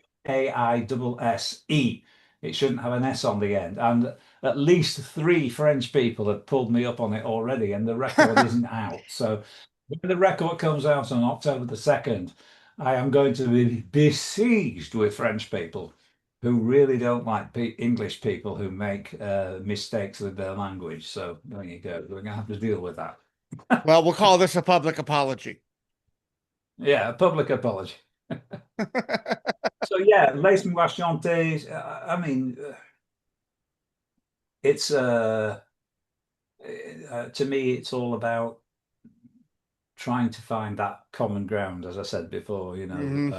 It shouldn't have an S on the end. And at least three French people have pulled me up on it already, and the record isn't out. So when the record comes out on October the 2nd, I am going to be besieged with French people who really don't like English people who make mistakes with their language. So there you go. We're going to have to deal with that. Well, we'll call this a public apology. Yeah, a public apology. So yeah, Les Moi Chanter. I mean, it's to me, it's all about trying to find that common ground. As I said before, Hmm.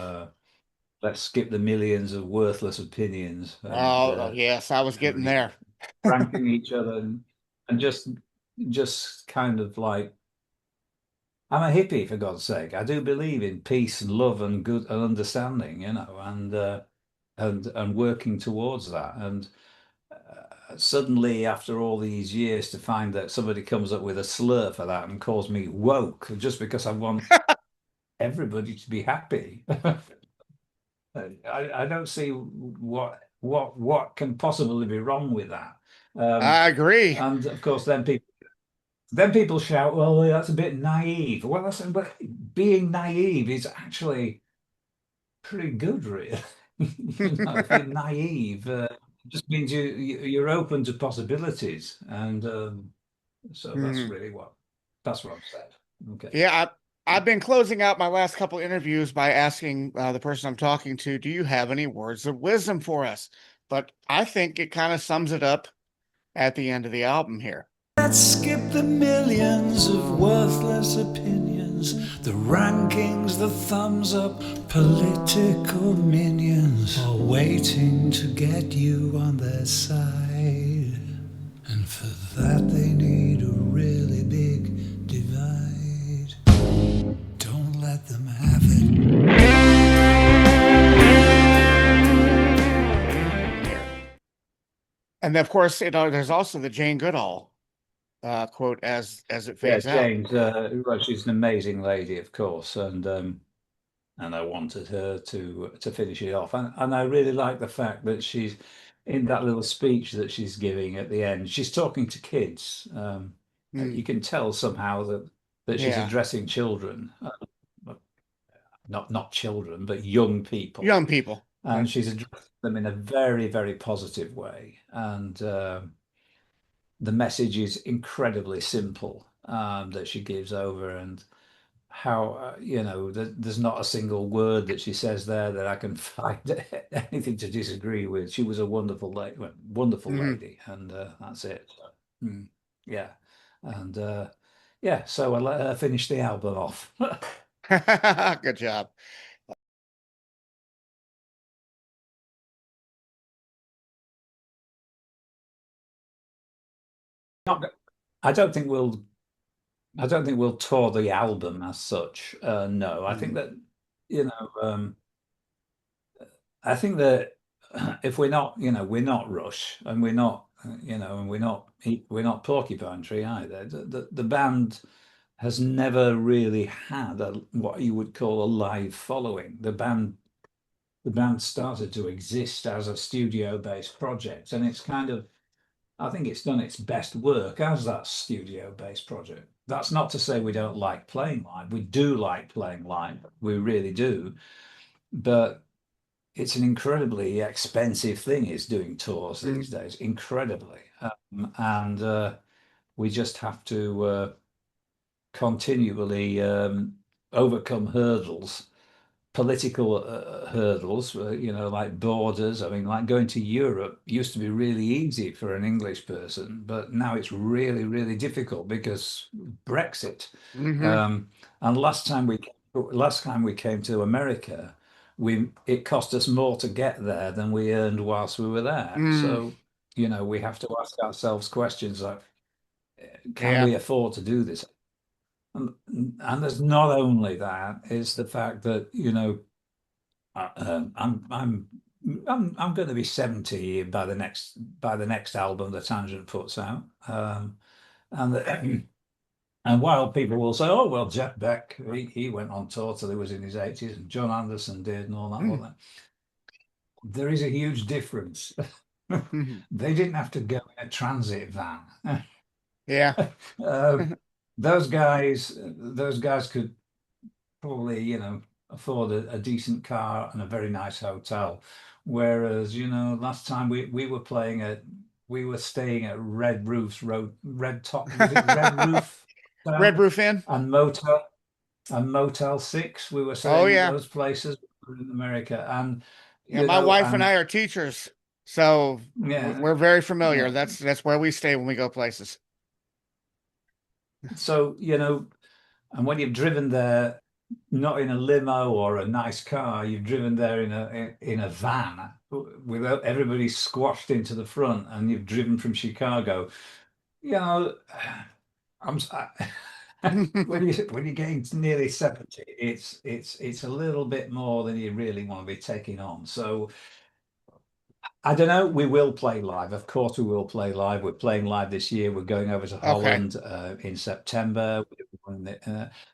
let's skip the millions of worthless opinions and Oh, yes, I was getting everybody there. ranking each other and just kind of like I'm a hippie for God's sake. I do believe in peace and love and good and understanding, and working towards that. And suddenly, after all these years, to find that somebody comes up with a slur for that and calls me woke just because I want everybody to be happy. I don't see what can possibly be wrong with that. Um, I agree. and of course, then people shout, "Well, that's a bit naive." Well, but being naive is actually pretty good, really. If you're naive, it just means you're open to possibilities, and so that's Mhm. really that's what I've said. Okay. Yeah, I've been closing out my last couple interviews by asking the person I'm talking to, "Do you have any words of wisdom for us?" But I think it kind of sums it up at the end of the album here. Let's skip the millions of worthless opinions, the rankings, the thumbs up, political minions, all waiting to get you on their side. And for that they need a really big divide. Don't let them have it. And then, of course, there's also the Jane Goodall quote as it Yeah, fades out. James. Well, she's an amazing lady, of course, and I wanted her to finish it off. And I really like the fact that she's in that little speech that she's giving at the end. She's talking to kids. Mm, You can tell somehow that she's yeah, addressing children, not children, but young people, young people. and she's addressing them in a very, very positive way. And the message is incredibly simple that she gives over, and how there's not a single word that she says there that I can find anything to disagree with. She was a wonderful Mhm. lady, and that's it. So, yeah, and yeah, so I let her finish the album off. Good job. Not, I don't think we'll. I don't think we'll tour the album as such. No, I think Mm, that you know. I think that if we're not Rush, and we're not, and we're not Porcupine Tree either. The band has never really had what you would call a live following. The band started to exist as a studio-based project, and I think it's done its best work as that studio-based project. That's not to say we don't like playing live. We do like playing live. We really do. But it's an incredibly expensive thing is doing tours these mm, days, incredibly. And we just have to continually overcome hurdles, political hurdles, like borders. I mean, like going to Europe used to be really easy for an English person, but now it's really, really difficult because Brexit. mhm, Um, and last time we came to America, it cost us more to get there than we earned whilst we were there. mm, So, we have to ask ourselves questions like, can yeah. we afford to do this? And there's not only that, it's the fact that, I'm going to be 70 by the next album that Tangent puts out. And and while people will say, "Oh well, Jeff Beck, he went on tour till he was in his 80s, and John Anderson did, and all that," Mm, there is a huge difference. mhm. They didn't have to go in a transit van. Yeah. Uh, those guys could probably, afford a decent car and a very nice hotel. Whereas, last time we were staying at Red Roof's Road, Red Top, was it Red Roof Red Hotel Roof Inn. and Motel 6? We were Oh staying at yeah. those places in America, and Yeah, my wife and I are teachers, so yeah, we're very familiar. yeah. That's where we stay when we go places. So, and when you've driven there, not in a limo or a nice car, you've driven there in a van with everybody squashed into the front, and you've driven from Chicago. You know, I'm when you're getting to nearly 70, it's a little bit more than you really want to be taking on. So I don't know. We will play live. Of course, we will play live. We're playing live this year. We're going over to Okay. Holland in September.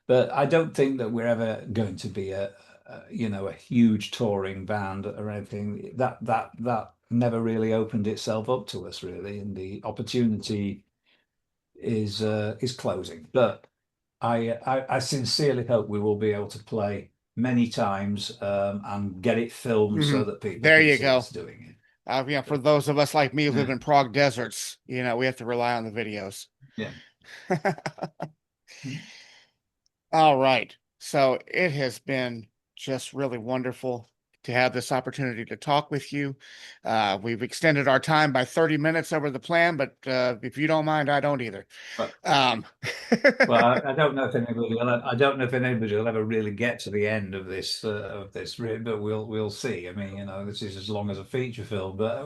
But I don't think that we're ever going to be a huge touring band or anything. That never really opened itself up to us, really, and the opportunity is closing. But I sincerely hope we will be able to play many times and get it filmed so that people There can you see go. us doing it. For those of us like me who live Yeah, in Prague deserts, we have to rely on the videos. yeah. All right. So it has been just really wonderful to have this opportunity to talk with you. We've extended our time by 30 minutes over the plan, but if you don't mind, I don't either. But Um, well, I don't know if I don't know if anybody will ever really get to the end of this, but we'll see. I mean, this is as long as a feature film, but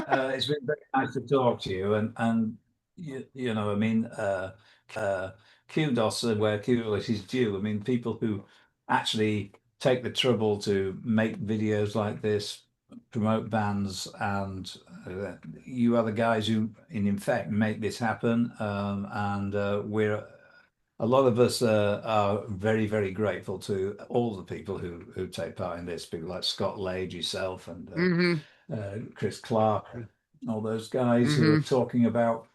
it's been very nice to talk to you, and I mean, kudos where kudos is due. I mean, people who actually take the trouble to make videos like this, promote bands, and you are the guys who, in fact, make this happen. And we're a lot of us are very, very grateful to all the people who take part in this. People like Scott Lade, yourself, and hmm Chris Clark, all those guys who are hmm talking about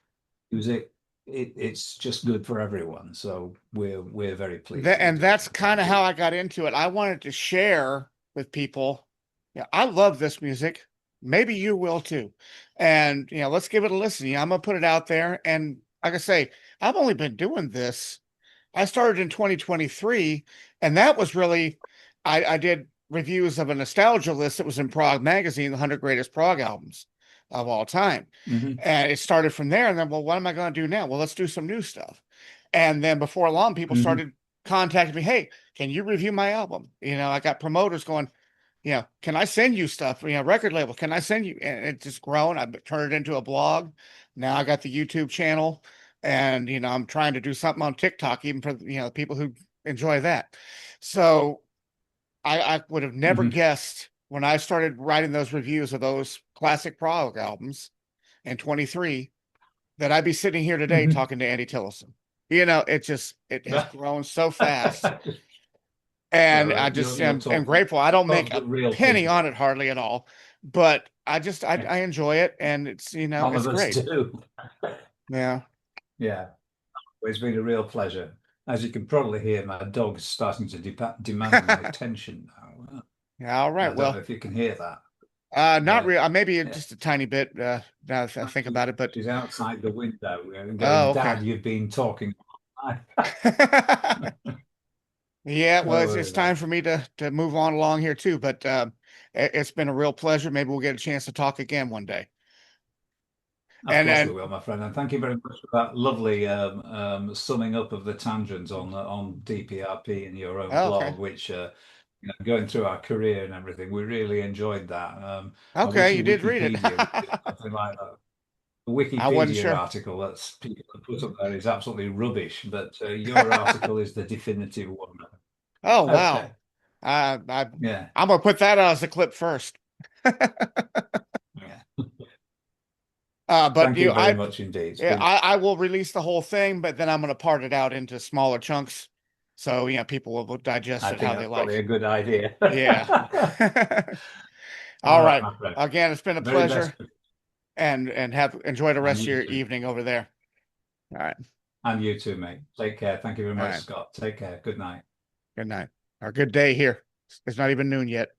music. It's just good for everyone. So we're very pleased to be And doing that's it. kind Thank of how you. I got into it. I wanted to share with people. Yeah, I love this music. Maybe you will too. And let's give it a listen. I'm gonna put it out there. And like I say, I've only been doing this. I started in 2023, and that was really I did reviews of a nostalgia list that was in Prog magazine, the 100 greatest prog albums of all time. Hmm. And it started from there. And then, well, what am I going to do now? Well, let's do some new stuff. And then before long, people Hmm. started contacting me. Hey, can you review my album? I got promoters going, can I send you stuff? Record label, can I send you? And it's just grown. I've turned it into a blog. Now I got the YouTube channel, and I'm trying to do something on TikTok, even for people who enjoy that. So I would have never Hmm. guessed when I started writing those reviews of those classic prog albums in 23 that I'd be sitting here today Hmm. talking to Andy Tillison. It has grown so fast. And I just You're am talking grateful. I don't make talking to a real penny on people. it hardly at all, but Yeah. I enjoy it, and None it's of us great. do. Yeah. Yeah, it's been a real pleasure. As you can probably hear, my dog's starting to demand my attention now. Yeah. All I right. don't know Well, if you can hear that. not Yeah, real. Maybe yeah. just a tiny bit. Now that I think about it, but She's outside the window oh, going, okay. Dad, you've been talking all night." Yeah. Well, Don't it's worry about time it. for me to move on along here too. But it's been a real pleasure. Maybe we'll get a chance to talk again one day. Of And course we and will, my friend. And thank you very much for that lovely summing up of the tangents on DPRP and your own oh, okay. blog, which going through our career and everything, we really enjoyed that. I wish Okay, the you did read it. Wikipedia would do something like that. The I wasn't Wikipedia sure. article that's people have put up there is absolutely rubbish, but your article is the definitive one. Oh Okay. wow. I, I Yeah. I'm gonna put that out as a clip first. Yeah. But Thank you very much indeed. It's been, I will release the whole thing, but then I'm gonna part it out into smaller chunks, so people will digest I it think how they that's probably a like. good idea. Yeah. All All right, right. my friend. Again, it's been a Very best. pleasure, and have enjoy the And rest of you your too. evening over there. All right. And you too, mate. Take care. Thank you very All much, right. Scott. Take care. Good night. Good night. Or good day here. It's not even noon yet.